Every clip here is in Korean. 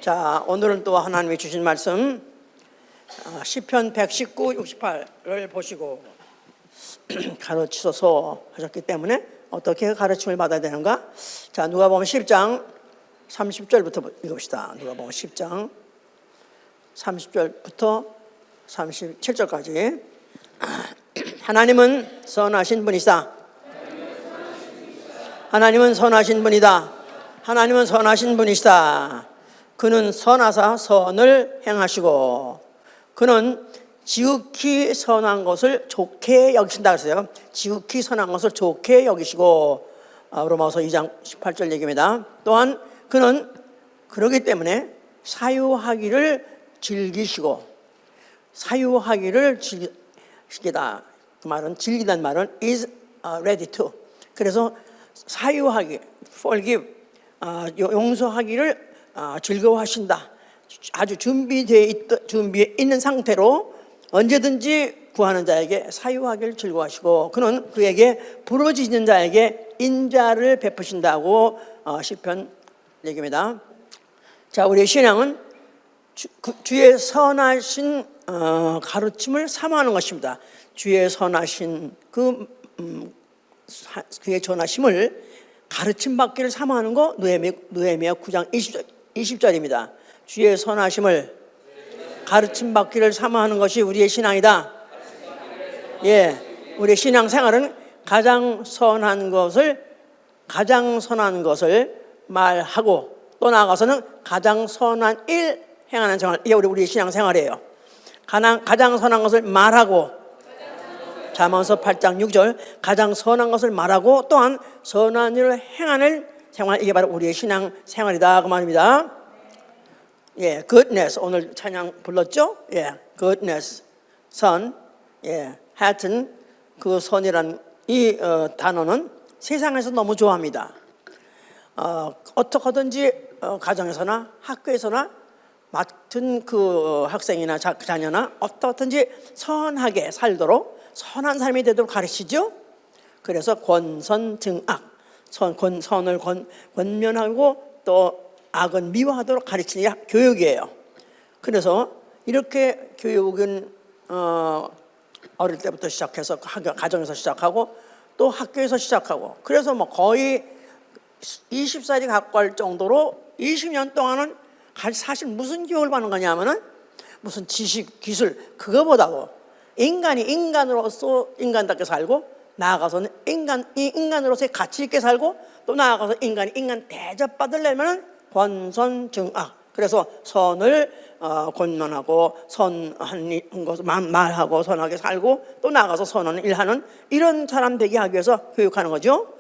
자, 오늘은 또 하나님이 주신 말씀 시편 119, 68을 보시고 가르치소서 하셨기 때문에 어떻게 가르침을 받아야 되는가? 자, 누가복음 10장 30절부터 읽읍시다. 누가복음 10장 30절부터 37절까지. 하나님은 선하신 분이시다. 하나님은 선하신 분이다. 하나님은 선하신 분이시다. 그는 선하사 선을 행하시고 그는 지극히 선한 것을 좋게 여기신다 그랬어요. 지극히 선한 것을 좋게 여기시고, 로마서 2장 18절 얘기입니다. 또한 그는 그러기 때문에 사유하기를 즐기시고, 사유하기를 즐기다. 그 말은 즐기다는 말은 is ready to. 그래서 사유하기, forgive, 용서하기를 즐거워하신다. 아주 준비에 있는 상태로 언제든지 구하는 자에게 사유하기를 즐거워하시고 그는 그에게 부르짖는 자에게 인자를 베푸신다고 시편 얘기입니다. 자, 우리의 신앙은 주의 선하신 가르침을 사모하는 것입니다. 주의 선하신 그의 전하심을 가르침 받기를 사모하는 거 느헤미야 9장 20절입니다. 주의 선하심을 가르침 받기를 사모하는 것이 우리의 신앙이다. 예, 우리의 신앙 생활은 가장 선한 것을 말하고 또 나아가서는 가장 선한 일 행하는 생활. 이게 우리의 신앙 생활이에요. 가장 선한 것을 말하고, 잠언서 8장 6절, 가장 선한 것을 말하고 또한 선한 일을 행하는 생활, 이게 바로 우리의 신앙 생활이다 그 말입니다. 예, goodness, 오늘 찬양 불렀죠? 예, goodness, 선. 예, 하여튼 그 선이란 이 단어는 세상에서 너무 좋아합니다. 어떻게 하든지 가정에서나 학교에서나 맡은 그 학생이나 자녀나 어떻든지 선하게 살도록, 선한 삶이 되도록 가르치죠. 그래서 권선증악, 선을 권면하고 또 악은 미워하도록 가르치는 게 교육이에요. 그래서 이렇게 교육은 어릴 때부터 시작해서 가정에서 시작하고 또 학교에서 시작하고, 그래서 뭐 거의 20살이 가까울 정도로 20년 동안은 사실 무슨 교육을 받는 거냐면은 무슨 지식, 기술, 그거보다도 인간이 인간으로서 인간답게 살고, 나아가서는 인간으로서의 가치 있게 살고, 또 나아가서 인간이 인간 대접받으려면은 권선증악. 그래서 선을 권면하고 선한 것을 말하고 선하게 살고 또 나아가서 선한 일하는 이런 사람 되게 하기 위해서 교육하는 거죠.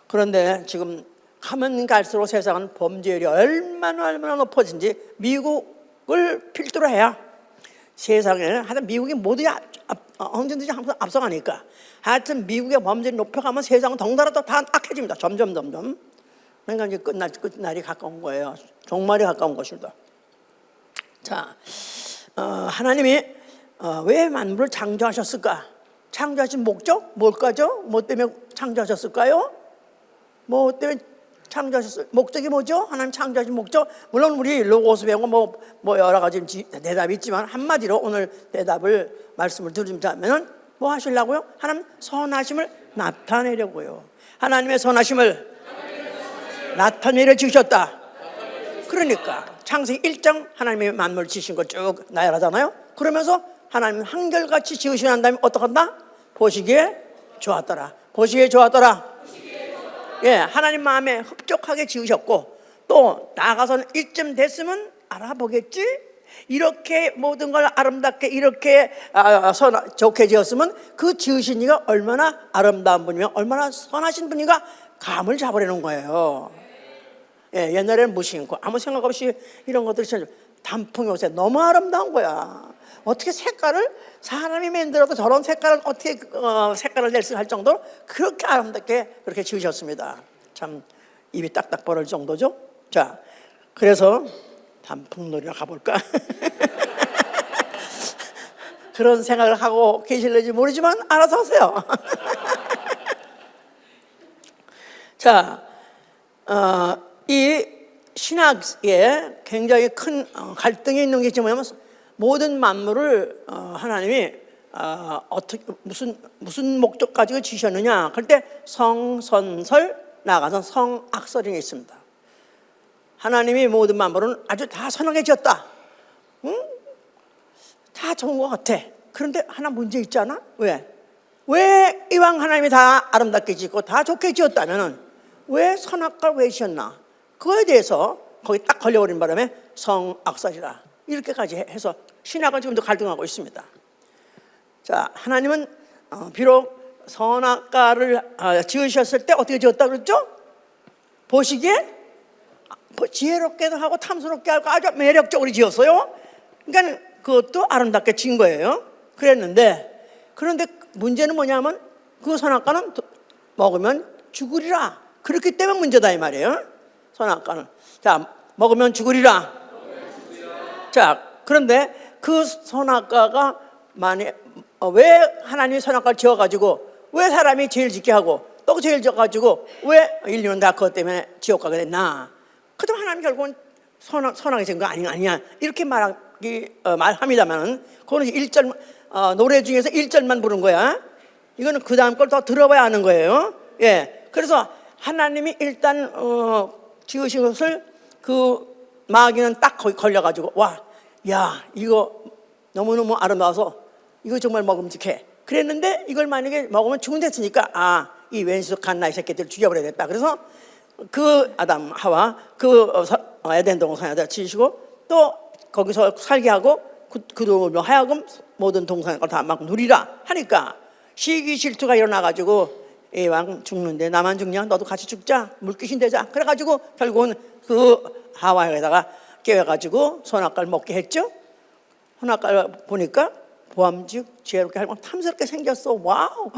그런데 지금 가면 갈수록 세상은 범죄율이 얼마나 높아진지, 미국을 필두로 해야 세상에, 하여튼 미국이 모두 언제든지 항상 앞서가니까, 하여튼 미국의 범죄율이 높여가면 세상은 덩달아 더 악해집니다. 점점. 그러니까 이제 끝날이 가까운 거예요. 종말이 가까운 것입니다. 자, 하나님이 왜 만물을 창조하셨을까? 창조하신 목적 뭘까죠? 뭐 때문에 창조하셨을까요? 뭐 때문에 창조하셨을 목적이 뭐죠? 하나님 창조하신 목적, 물론 우리 로고스 배운 거 뭐 여러 가지 대답이 있지만 한마디로 오늘 말씀을 드리자면은 뭐 하시려고요? 하나님 선하심을 나타내려고요. 하나님의 선하심을 나타내려 주셨다. 그러니까 창세기 1장 하나님의 만물을 지으신 거 쭉 나열하잖아요. 그러면서 하나님은 한결같이 지으시고 난 다음에 어떡한다? 보시기에 좋았더라. 보시기에 좋았더라. 예, 하나님 마음에 흡족하게 지으셨고, 또 나아가서는 이쯤 됐으면 알아보겠지? 이렇게 모든 걸 아름답게 이렇게 좋게 지었으면 그 지으신 이가 얼마나 아름다운 분이며 얼마나 선하신 분인가 감을 잡으려는 거예요. 예, 옛날에는 무심코 아무 생각 없이 이런 것들이 단풍이 요새 너무 아름다운 거야. 어떻게 색깔을, 사람이 만들어도 저런 색깔을 어떻게 색깔을 낼 수 할 정도로 그렇게 아름답게 그렇게 지으셨습니다. 참 입이 딱딱 벌어질 정도죠. 자, 그래서 단풍놀이나 가볼까? 그런 생각을 하고 계실는지 모르지만 알아서 하세요. 자, 이 신학에 굉장히 큰 갈등이 있는 게 뭐냐면 모든 만물을 하나님이 어떻게 무슨 목적 가지고 지으셨느냐 그럴 때 성선설 나아가서 성악설이 있습니다. 하나님이 모든 만물은 아주 다 선하게 지었다. 응? 다 좋은 것 같아. 그런데 하나 문제 있지 않아? 왜 이왕 하나님이 다 아름답게 짓고 다 좋게 지었다면 왜 선악과를 왜 지었나? 그거에 대해서 거기 딱 걸려버린 바람에 성악설이라 이렇게까지 해서 신학은 지금도 갈등하고 있습니다. 자, 하나님은 비록 선악과를 지으셨을 때 어떻게 지었다 그랬죠? 보시기에 지혜롭게도 하고 탐스럽게 하고 아주 매력적으로 지었어요. 그러니까 그것도 아름답게 지은 거예요. 그런데 문제는 뭐냐면 그 선악과는 먹으면 죽으리라. 그렇기 때문에 문제다 이 말이에요. 선악과는. 자, 먹으면 죽으리라. 자, 그런데 그 선악과가 왜 하나님이 선악과를 지어가지고 왜 사람이 죄를 짓게 하고 또 죄를 지어가지고 왜 인류는 다 그것 때문에 지옥 가게 됐나? 그럼 하나님 결국은 선하게 지은 거 아니냐 이렇게 말합니다만 그거는 1절 노래 중에서 1절만 부른 거야. 이거는 그 다음 걸 더 들어봐야 하는 거예요. 예, 그래서 하나님이 일단 지으신 것을 그 마귀는 딱 거기 걸려가지고 야 이거 너무너무 아름다워서 이거 정말 먹음직해. 그랬는데 이걸 만약에 먹으면 죽는댔으니까 이 왼수 갓나 이 새끼들 죽여버려야겠다. 그래서 그 아담 하와 그 에덴 동산에다 지으시고 또 거기서 살게 하고 그들로 하여금 모든 동산을 다 막 누리라 하니까 시기 질투가 일어나가지고 왕 죽는데 나만 죽냐? 너도 같이 죽자. 물귀신 되자. 그래가지고 결국은 그 하와에다가 깨워가지고 선악과를 먹게 했죠. 선악과를 보니까 보암직 지혜롭게 하고 탐스럽게 생겼어. 와우.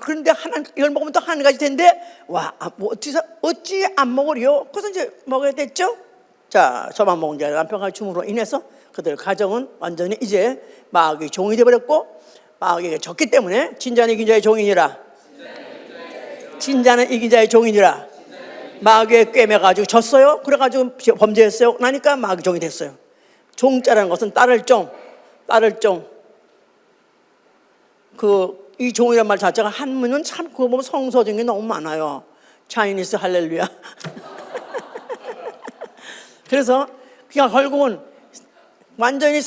그런데 이걸 먹으면 또 한 가지 텐데 어찌 안 먹으려? 그래서 이제 먹어야 됐죠. 자, 저만 먹은 게 아니라 남편과 줌으로 인해서 그들 가정은 완전히 이제 마귀의 종이 되어버렸고 마귀에게 졌기 때문에 진자는 이긴 자의 종이니라. 진자는 이긴 자의 종이니라. 마귀에 꿰매가지고 졌어요. 그래가지고 범죄했어요. 나니까 마귀 종이 됐어요. 종자라는 것은 따를 종. 이 종이란 말 자체가 한문은 참 그거 보면 성서적인 게 너무 많아요. 차이니스 할렐루야. 그래서 그냥 결국은 완전히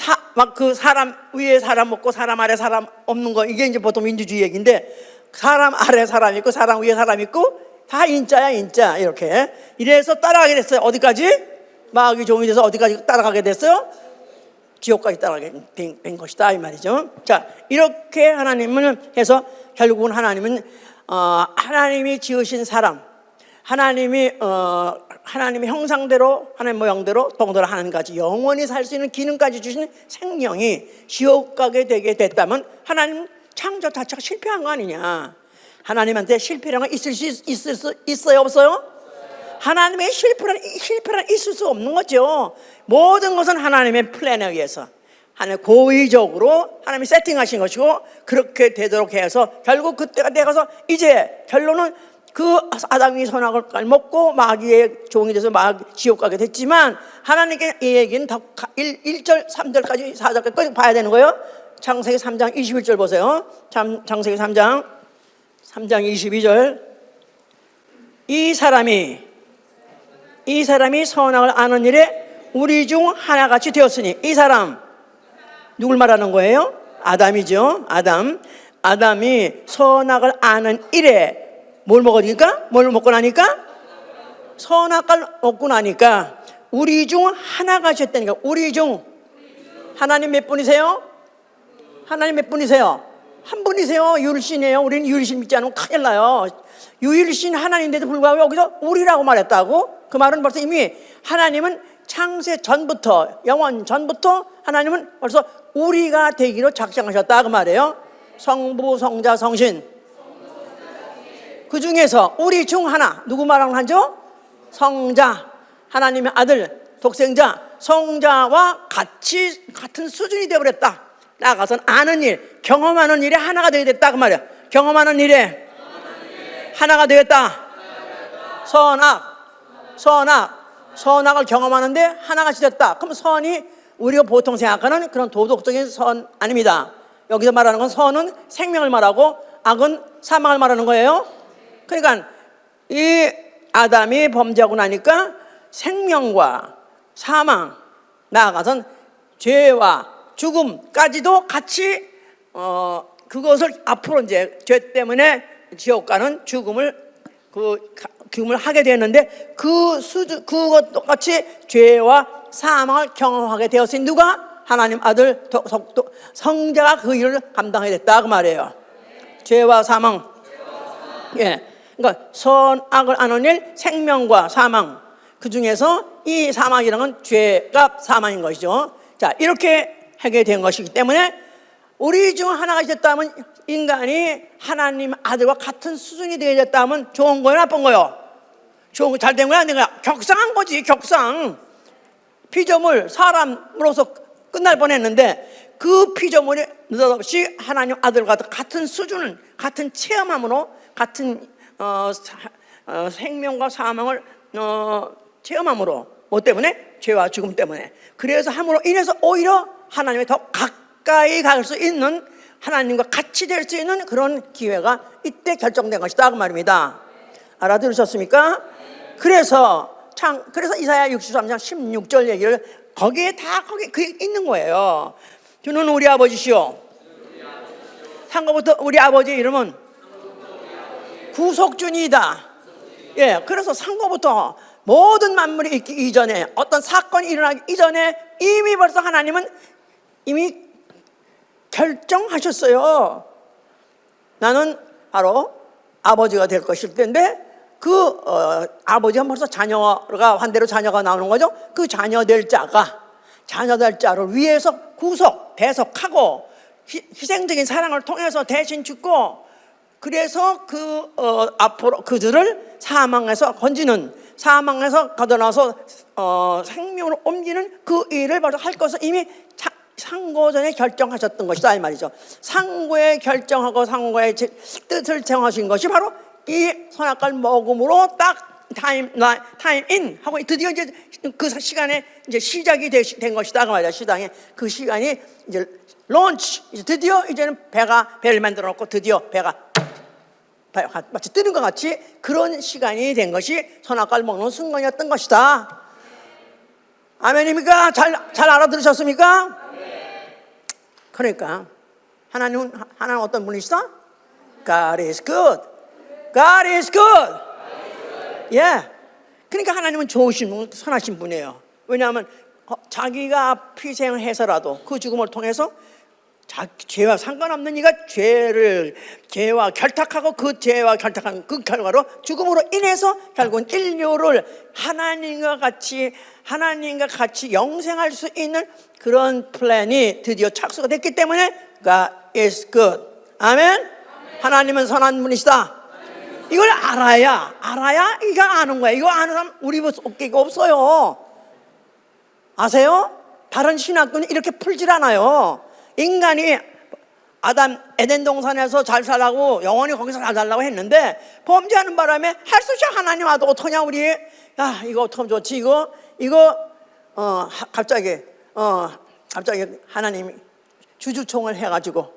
그 사람 위에 사람 없고 사람 아래 사람 없는 거 이게 이제 보통 민주주의 얘기인데 사람 아래 사람 있고 사람 위에 사람 있고 다 인자야 인자 이렇게 이래서 따라가게 됐어요. 어디까지? 마귀 종이 돼서 어디까지 따라가게 됐어요? 지옥까지 따라가게 된 것이다 이 말이죠. 자, 이렇게 하나님을 해서 결국은 하나님은 하나님이 지으신 사람 하나님의 형상대로 하나님 모양대로 동대로 하나님까지 영원히 살 수 있는 기능까지 주신 생명이 지옥 가게 되게 됐다면 하나님 창조 자체가 실패한 거 아니냐. 하나님한테 실패라는 건 있어요 없어요? 하나님의 실패란 있을 수 없는 거죠. 모든 것은 하나님의 플랜에 의해서 하나님 고의적으로 하나님이 세팅하신 것이고 그렇게 되도록 해서 결국 그때가 돼가서 이제 결론은 그 아담이 선악을 먹고 마귀의 종이 돼서 지옥 가게 됐지만 하나님께 이 얘기는 더 1절 3절까지 4절까지 봐야 되는 거예요. 창세기 3장 21절 보세요. 창세기 3장 22절 이 사람이 선악을 아는 일에 우리 중 하나같이 되었으니 이 사람 누굴 말하는 거예요? 아담이죠. 아담이 선악을 아는 일에 뭘 먹고 나니까 선악과를 먹고 나니까 우리 중 하나같이 됐다니까. 우리 중 하나님 몇 분이세요? 하나님 몇 분이세요? 한 분이세요. 유일신이에요. 우리는 유일신 믿지 않으면 큰일 나요. 유일신 하나님인데도 불구하고 여기서 우리라고 말했다고? 그 말은 벌써 이미 하나님은 창세 전부터 영원 전부터 하나님은 벌써 우리가 되기로 작정하셨다 그 말이에요. 성부 성자 성신 그 중에서 우리 중 하나 누구 말하는 하죠? 성자 하나님의 아들 독생자 성자와 같은 수준이 되어버렸다. 나아가서는 아는 일 경험하는 일에 하나가 되게 됐다 그 말이야. 경험하는 일에 하나가 되겠다. 선악 선악을 경험하는데 하나같이 됐다. 그럼 선이 우리가 보통 생각하는 그런 도덕적인 선 아닙니다. 여기서 말하는 건 선은 생명을 말하고 악은 사망을 말하는 거예요. 그러니까 이 아담이 범죄하고 나니까 생명과 사망, 나아가선 죄와 죽음까지도 같이 그것을 앞으로 이제 죄 때문에 지옥 가는 죽음을 하게 되었는데 그것 똑같이 죄와 사망을 경험하게 되었으니 누가? 하나님 아들 성자가 그 일을 감당하게 됐다 그 말이에요. 죄와 사망. 예. 그러니까 선악을 아는 일, 생명과 사망. 그 중에서 이 사망이라는 건 죄가 사망인 것이죠. 자, 이렇게 하게 된 것이기 때문에 우리 중 하나가 됐다면 인간이 하나님 아들과 같은 수준이 되게 됐다면 좋은 거예요, 나쁜 거예요? 좋은 거, 잘 된 거야, 안 된 거야? 격상한 거지, 격상. 피조물, 사람으로서 끝날 뻔했는데 그 피조물이 느닷없이 하나님 아들과 같은 수준을, 같은 체험함으로 같은 생명과 사망을 체험함으로, 뭐 때문에? 죄와 죽음 때문에. 그래서 함으로 인해서 오히려 하나님에 더 가까이 갈 수 있는, 하나님과 같이 될 수 있는 그런 기회가 이때 결정된 것이다 그 말입니다. 알아들으셨습니까? 그래서 이사야 63장 16절 얘기를 거기에 그게 있는 거예요. 주는 우리 아버지시오. 상고부터 우리 아버지 이름은 구속주니이다. 예, 그래서 상고부터 모든 만물이 있기 이전에, 어떤 사건이 일어나기 이전에 이미 벌써 하나님은 이미 결정하셨어요. 나는 바로 아버지가 될 것일 텐데 아버지가 벌써 자녀가 환대로 자녀가 나오는 거죠. 그 자녀 될 자를 위해서 배속하고 희생적인 사랑을 통해서 대신 죽고, 그래서 앞으로 그들을 사망에서 걷어나서 생명으로 옮기는 그 일을 바로 할 것을 이미 상고전에 결정하셨던 것이다 이 말이죠. 상고에 결정하고 상고의 뜻을 정하신 것이 바로 이 선악과를 먹음으로 딱 타임인 하고 드디어 이제 그 시간에 이제 시작이 된 것이다 그 말이야. 그 시간이 이제 론치, 드디어 이제는 배를 만들어 놓고 드디어 배가 마치 뜨는 것 같이 그런 시간이 된 것이 선악과를 먹는 순간이었던 것이다. 아멘입니까? 잘 알아들으셨습니까? 그러니까 하나님은 어떤 분이시다? God is good. God is good. 예. 그러니까 하나님은 좋으신 분, 선하신 분이에요. 왜냐하면 자기가 희생을 해서라도 그 죽음을 통해서 죄와 상관없는 이가 죄와 결탁하고 그 죄와 결탁한 그 결과로 죽음으로 인해서 결국은 인류를 하나님과 같이 영생할 수 있는 그런 플랜이 드디어 착수가 됐기 때문에 God is good. 아멘? 하나님은 선한 분이시다. 이걸 알아야 이가 아는 거야. 이거 아는 사람 우리 속에 없어요. 아세요? 다른 신학교는 이렇게 풀질 않아요. 인간이 에덴 동산에서 잘 살라고 영원히 거기서 잘 살라고 했는데 범죄하는 바람에 할 수 없이 하나님 아들 어떡하냐 우리. 야 이거 어떡하면 좋지 이거 갑자기 하나님이 주주총을 해가지고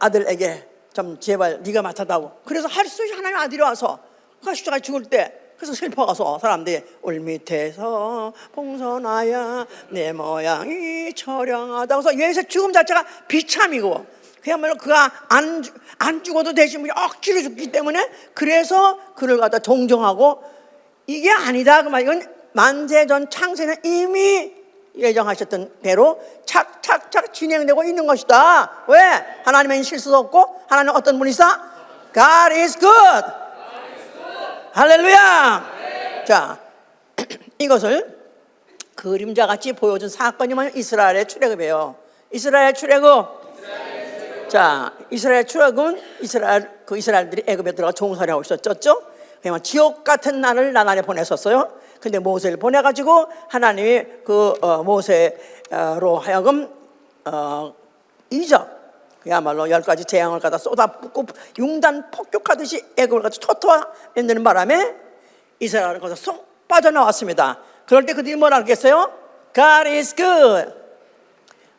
아들에게 좀 제발 네가 맡아다오. 그래서 할 수 없이 하나님 아들이 와서 십자가에 죽을 때 그래서 슬퍼가서 사람들이 울 밑에서 봉선하야 내 모양이 처량하다. 그래서 예수의 죽음 자체가 비참이고 그야말로 그가 안 죽어도 되신 분이 억지로 죽기 때문에 그래서 그를 갖다 종정하고 이게 아니다. 그 말 이건 만세전 창세는 이미 예정하셨던 대로 착착착 진행되고 있는 것이다. 왜? 하나님은 실수도 없고 하나님은 어떤 분이시다? God is good. 할렐루야. 네. 자, 이것을 그림자같이 보여준 사건이면 이스라엘의 출애굽이에요. 이스라엘 출애굽. 자, 이스라엘 출애굽은 이스라엘들이 애굽에 들어가 종살이 하고 있었죠. 그냥 지옥 같은 날을 나날이 보냈었어요. 근데 모세를 보내가지고 하나님이 모세로 하여금 이적 그야말로 10가지 재앙을 갖다 쏟아붓고 융단 폭격하듯이 애굽을 갖다 초토화 만드는 바람에 이스라엘은 거기서 쏙 빠져나왔습니다. 그럴 때 그들이 뭐라 그랬겠어요? God is good.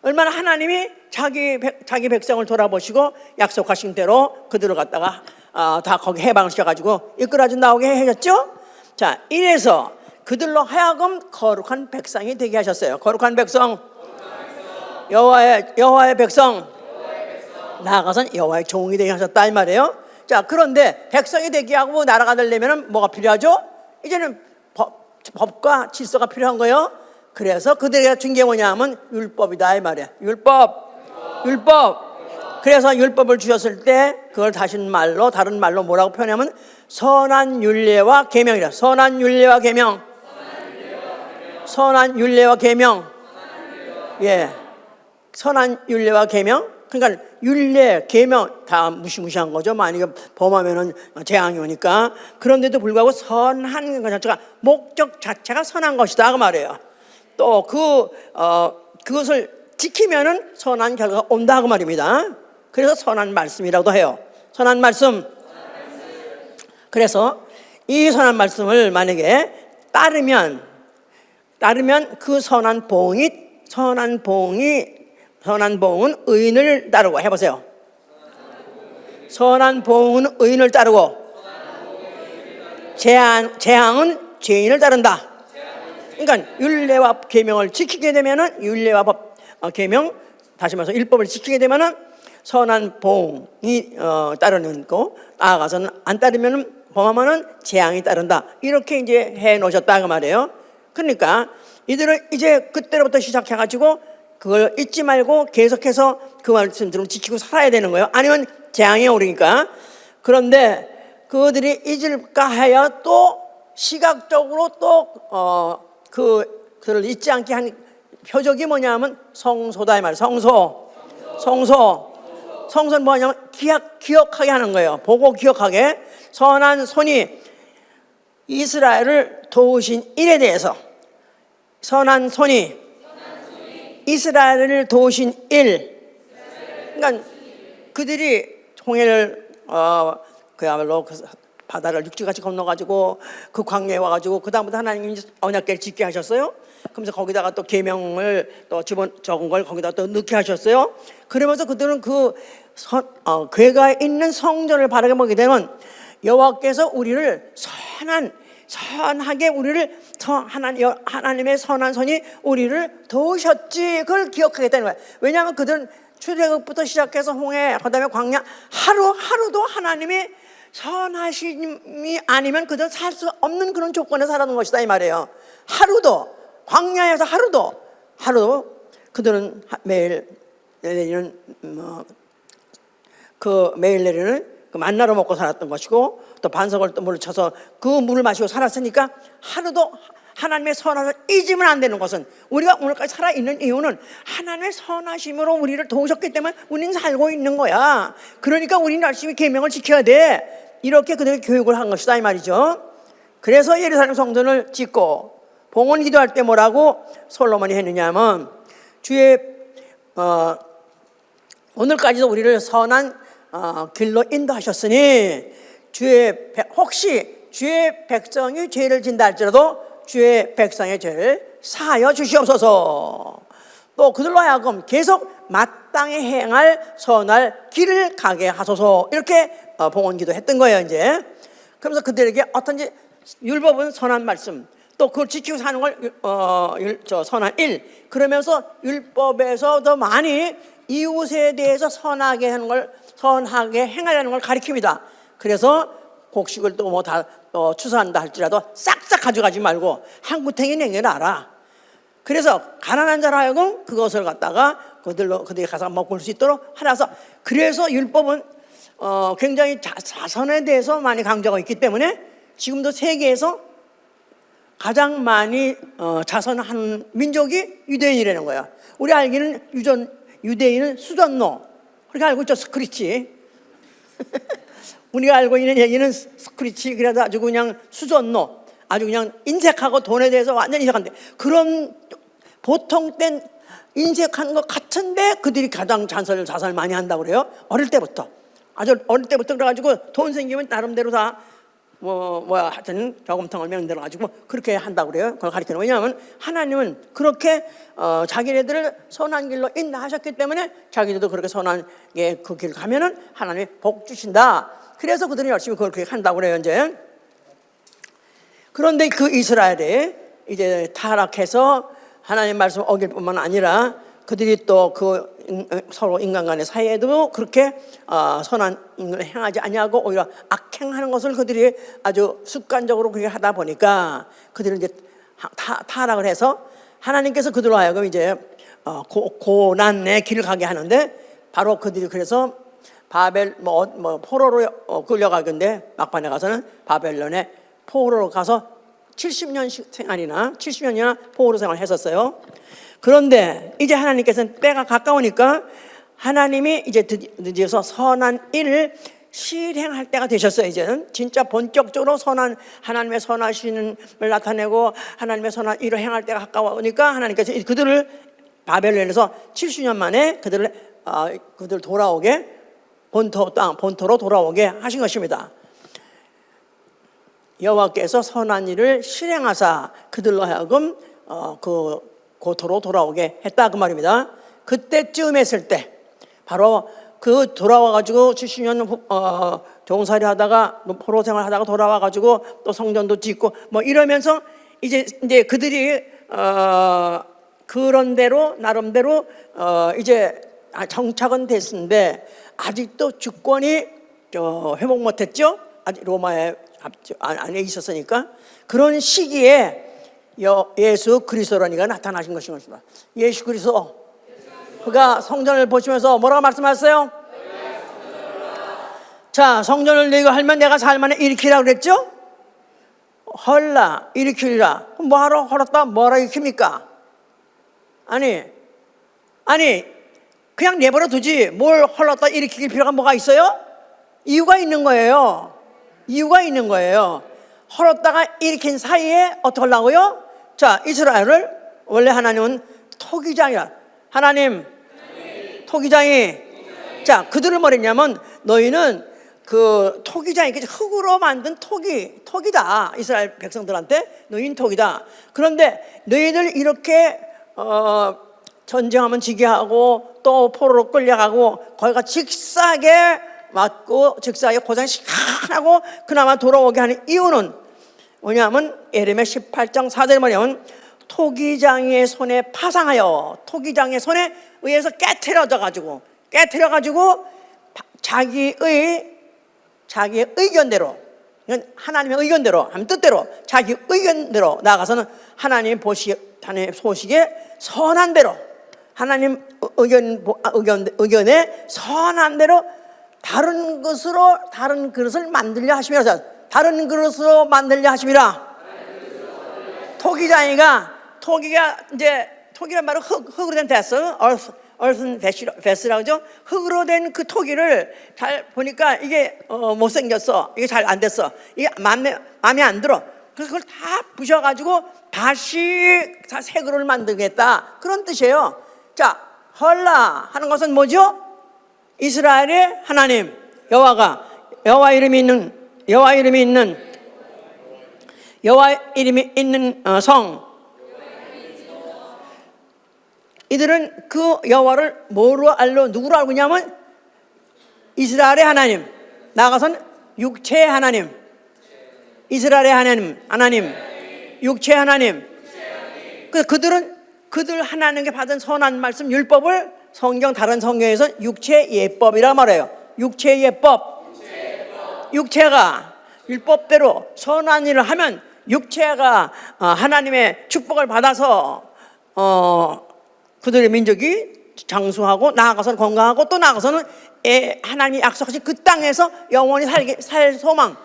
얼마나 하나님이 자기 백성을 돌아보시고 약속하신 대로 그들을 갖다가 다 거기 해방을 시켜가지고 이끌어져 나오게 해줬죠. 자, 이래서 그들로 하여금 거룩한 백성이 되게 하셨어요. 거룩한 백성, 여호와의 백성, 나아가선 여호와의 종이 되게 하셨다 이 말이에요. 자, 그런데 백성이 되게 하고 나라가 되려면 뭐가 필요하죠? 이제는 법과 질서가 필요한 거예요. 그래서 그들에게 준 게 뭐냐면 율법이다 이 말이야. 율법. 그래서 율법을 주셨을 때 그걸 다른 말로 뭐라고 표현하면 선한 율례와 계명이라. 선한 율례와 계명. 예. 선한 율례와 계명. 그러니까 율례, 계명 다 무시무시한 거죠. 만약에 범하면은 재앙이 오니까. 그런데도 불구하고 선한 것 자체가 목적 자체가 선한 것이다 그 말이에요. 또 그것을 지키면은 선한 결과가 온다 그 말입니다. 그래서 선한 말씀이라고도 해요. 선한 말씀. 그래서 이 선한 말씀을 만약에 따르면 그 선한 봉은 의인을 따르고 해보세요. 선한 봉은 의인을 따르고 재앙은 죄인을 따른다. 그러니까 율례와 계명을 지키게 되면은 율례와 법 계명 다시 말해서 율법을 지키게 되면은 선한 봉이 따르는 거 나아가서는 안 따르면은 범하면은 재앙이 따른다. 이렇게 이제 해 놓으셨다 그 말이에요. 그러니까 이들은 이제 그때로부터 시작해가지고 그걸 잊지 말고 계속해서 그 말씀들을 지키고 살아야 되는 거예요. 아니면 재앙이 오르니까. 그런데 그들이 잊을까 하여 또 시각적으로 또 그를 잊지 않게 한 표적이 뭐냐면 성소다 이 말이에요. 성소는 뭐냐면 기억하게 하는 거예요. 보고 기억하게. 선한 손이 이스라엘을 도우신 일에 대해서 선한 손이 이스라엘을 도우신 일. 그러니까 그들이 홍해를 그야말로 바다를 육지같이 건너가지고 그 광야에 와가지고 그 다음부터 하나님이 언약궤를 짓게 하셨어요. 그러면서 거기다가 또 계명을 또 적은 걸 거기다 또 넣게 하셨어요. 그러면서 그들은 궤가 있는 성전을 바라게 보게 되면 여호와께서 우리를 선하게 우리를 하나님의 선한 손이 우리를 도우셨지. 그걸 기억하겠다는 거야. 왜냐하면 그들은 출애굽부터 시작해서 홍해 그다음에 광야 하루도 하나님이 선하심이 아니면 그들은 살 수 없는 그런 조건에 살아가는 것이다 이 말이에요. 하루도 광야에서 하루도 그들은 매일 내리는 매일 내리는 그 만나로 먹고 살았던 것이고 또 반석을 또 물을 쳐서 그 물을 마시고 살았으니까 하루도 하나님의 선하심을 잊으면 안 되는 것은 우리가 오늘까지 살아있는 이유는 하나님의 선하심으로 우리를 도우셨기 때문에 우리는 살고 있는 거야. 그러니까 우리는 열심히 계명을 지켜야 돼. 이렇게 그들에게 교육을 한 것이다 이 말이죠. 그래서 예루살렘 성전을 짓고 봉헌 기도할 때 뭐라고 솔로몬이 했느냐 하면 오늘까지도 우리를 선한 길로 인도하셨으니 혹시 주의 백성이 죄를 진다 할지라도 주의 백성의 죄를 사하여 주시옵소서. 또 그들로 하여금 계속 마땅히 행할 선할 길을 가게 하소서. 이렇게 봉헌기도 했던 거예요 이제. 그러면서 그들에게 어떤지 율법은 선한 말씀, 또 그걸 지키고 사는 걸 선한 일. 그러면서 율법에서 더 많이 이웃에 대해서 선하게 하는 걸, 선하게 행하려는 걸 가리킵니다. 그래서 곡식을 또 뭐 다 추수한다 할지라도 싹싹 가져가지 말고 한 구탱이 내게놔라. 그래서 가난한 자로 하여금 그것을 갖다가 그들이 가서 먹을 수 있도록 하라서. 그래서 율법은 굉장히 자선에 대해서 많이 강조하고 있기 때문에 지금도 세계에서 가장 많이 자선하는 민족이 유대인이라는 거야. 우리 알기는 유대인은 수전노 그렇게 알고 있죠. 스크리치. 우리가 알고 있는 얘기는 스크리치. 그래도 아주 그냥 수전노, 아주 그냥 인색하고 돈에 대해서 완전히 인색한데, 그런 보통 땐 인색한 것 같은데 그들이 가장 자선을 많이 한다고 그래요. 어릴 때부터, 아주 어릴 때부터. 그래가지고 돈 생기면 나름대로 다 하여튼 저금통을 만들어가지고 그렇게 한다고 그래요. 그걸 가르치는. 왜냐하면 하나님은 그렇게 자기네들을 선한 길로 인도하셨기 때문에 자기들도 그렇게 선한 그 길 가면은 하나님이 복 주신다. 그래서 그들이 열심히 그렇게 한다고 그래요. 이제 그런데 그 이스라엘이 이제 타락해서 하나님 말씀 어길 뿐만 아니라 그들이 또 그 서로 인간 간의 사이에도 그렇게 선한 일을 행하지 아니하고 오히려 악행하는 것을 그들이 아주 습관적으로 그렇게 하다 보니까 그들은 이제 타락을 해서 하나님께서 그들로 하여금 이제 고난의 길을 가게 하는데 바로 그들이 그래서 바벨 포로로 끌려가건데 막판에 가서는 바벨론에 포로로 가서 70년이나 포로 생활을 했었어요. 그런데 이제 하나님께서는 때가 가까우니까 하나님이 이제 드디어서 선한 일을 실행할 때가 되셨어요. 이제는 진짜 본격적으로 하나님의 선하심을 나타내고 하나님의 선한 일을 행할 때가 가까우니까 하나님께서 그들을 바벨론에서 70년 만에 그들 돌아오게 본토로 돌아오게 하신 것입니다. 여호와께서 선한 일을 실행하사 그들로 하여금 그 고토로 돌아오게 했다 그 말입니다. 그때쯤 했을 때 바로 그 돌아와가지고 70년 종살이 하다가 포로 생활하다가 돌아와가지고 또 성전도 짓고 이러면서 이제 그들이 그런 대로 나름대로 이제 정착은 됐는데 아직도 주권이 회복 못했죠. 아직 로마의 안에 있었으니까. 그런 시기에 예수 그리스도라니가 나타나신 것입니다. 예수 그리스도 그가 성전을 보시면서 뭐라고 말씀하셨어요? 자, 성전을 너희가 하면 내가 살만에 일으키라 그랬죠? 헐라 일으키리라. 뭐하러 헐었다 뭐라 일으킵니까? 아니 그냥 내버려 두지 뭘 헐었다 일으킬 필요가 뭐가 있어요? 이유가 있는 거예요. 헐었다가 일으킨 사이에 어떻게 하려고요? 자, 이스라엘을 원래 하나님은 토기장이라. 하나님 토기장이 자, 그들을 뭐랬냐면 너희는 그 토기장이 흙으로 만든 토기다. 이스라엘 백성들한테 너희는 토기다. 그런데 너희들 이렇게 전쟁하면 지게 하고 또 포로로 끌려가고 거기가 직사하게 맞고 즉사하게 고생 시원하고 그나마 돌아오게 하는 이유는 뭐냐면 예레미야 18장 4절에 뭐냐면 토기장의 손에 파상하여 토기장의 손에 의해서 깨트려가지고 자기의 의견대로 하나님의 의견대로 하나님 뜻대로 자기 의견대로 나아가서는 하나님 소식에 선한 대로 하나님 의견에 선한 대로 다른 그릇을 만들려 하심이라. 다른 그릇으로 만들려 하심이라. 토기란 말은 흙으로 된 베스, earthen vessel이라고 하죠. 흙으로 된 그 토기를 잘 보니까 이게 못생겼어. 이게 잘 안 됐어. 이게 마음에 안 들어. 그래서 그걸 다 부셔가지고 다시 새 그릇을 만들겠다. 그런 뜻이에요. 자, 헐라 하는 것은 뭐죠? 이스라엘의 하나님 여호와 이름이 있는 성. 이들은 그 여호와를 누구로 알고 있냐면 이스라엘의 하나님, 나아가서는 육체의 하나님, 이스라엘의 하나님, 육체의 하나님. 그들 하나님께 받은 선한 말씀 율법을 다른 성경에서 육체의 예법이라 말해요. 육체의 예법. 육체가 율법대로 선한 일을 하면 육체가 하나님의 축복을 받아서 그들의 민족이 장수하고 나아가서는 건강하고 또 나아가서는 하나님이 약속하신 그 땅에서 영원히 살 소망,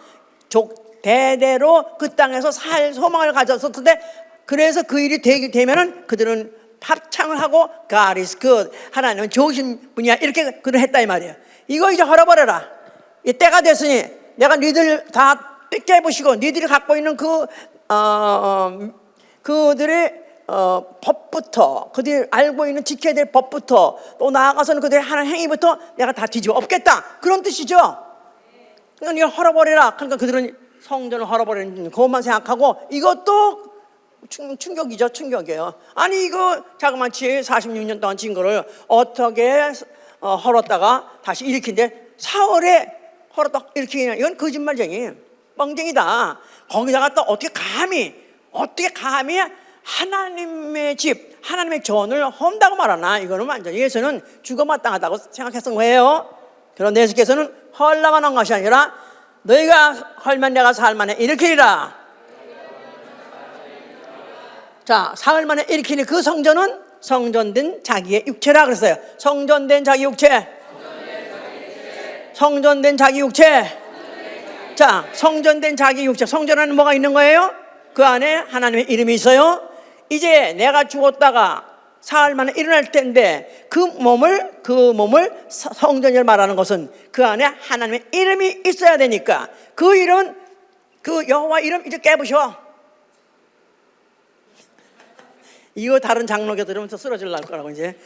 대대로 그 땅에서 살 소망을 가졌었는데 그래서 그 일이 되면은 그들은 합창을 하고 God is good, 하나님은 좋으신 분이야, 이렇게 그를 했다 이 말이에요. 이거 이제 헐어버려라. 이 때가 됐으니 내가 니들 다 깨부시고 니들이 갖고 있는 그들의 법부터, 그들이 알고 있는 지켜야 될 법부터, 또 나아가서는 그들의 하는 행위부터 내가 다 뒤집어 엎겠다, 그런 뜻이죠. 그러니까 이거 헐어버려라. 그러니까 그들은 성전을 헐어버리는 그것만 생각하고 이것도 충격이죠. 충격이에요. 아니 이거 자그마치 46년 동안 진 거를 어떻게 헐었다가 다시 일으킨데 사흘에 헐었다 일으키냐. 이건 거짓말쟁이 뻥쟁이다. 거기다가 또 어떻게 감히 하나님의 집 하나님의 전을 험다고 말하나. 이거는 완전히 예수는 죽어마땅하다고 생각했던 거예요. 그런데 예수께서는 헐라만 한 것이 아니라 너희가 헐면 내가 사흘 만에 일으키리라. 자, 사흘 만에 일으키니 그 성전은 성전된 자기의 육체라 그랬어요. 성전된 자기 육체. 성전된 자기 육체. 자, 성전된 자기 육체. 성전 안에 뭐가 있는 거예요? 그 안에 하나님의 이름이 있어요. 이제 내가 죽었다가 사흘 만에 일어날 텐데 그 몸을 성전을 말하는 것은 그 안에 하나님의 이름이 있어야 되니까 그 이름은 그 여호와 이름 이제 깨부셔. 이거 다른 장로교 들으면서 쓰러질랄 거라고. 이제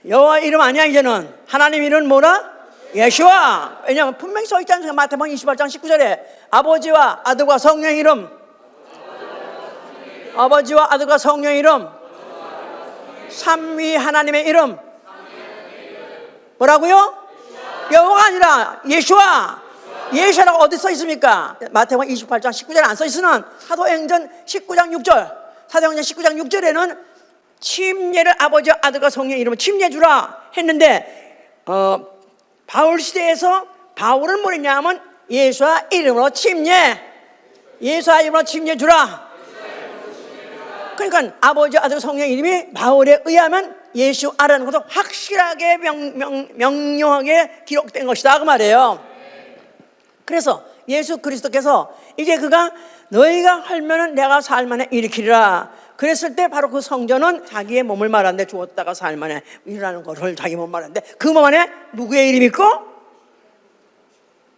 여호와 이름 아니야. 이제는 하나님 이름은 뭐라? 예수와. 왜냐하면 분명히 써 있지 않습니까? 마태복음 28장 19절에 아버지와 아들과 성령 이름, 아버지와 아들과 성령 이름, 삼위 하나님의 이름. 뭐라고요? 여호와가 아니라 예수와. 예수라고 어디 써 있습니까? 마태복음 28장 19절에 안 써 있으면 사도행전 19장 6절, 사도행전 19장 6절에는 침례를 아버지와 아들과 성령 이름으로 침례 주라 했는데 바울 시대에서 바울은 뭐랬냐면 예수와 이름으로 침례, 예수와 이름으로 침례 주라. 그러니까 아버지 아들 성령 이름이 바울에 의하면 예수아라는 것은 확실하게 명료하게 기록된 것이다 그 말이에요. 그래서 예수 그리스도께서 이제 그가 너희가 헐면은 내가 사흘 만에 일으키리라 그랬을 때 바로 그 성전은 자기의 몸을 말하는데 죽었다가 사흘 만에 일어나는 것을 자기 몸 말하는데 그 몸 안에 누구의 이름이 있고?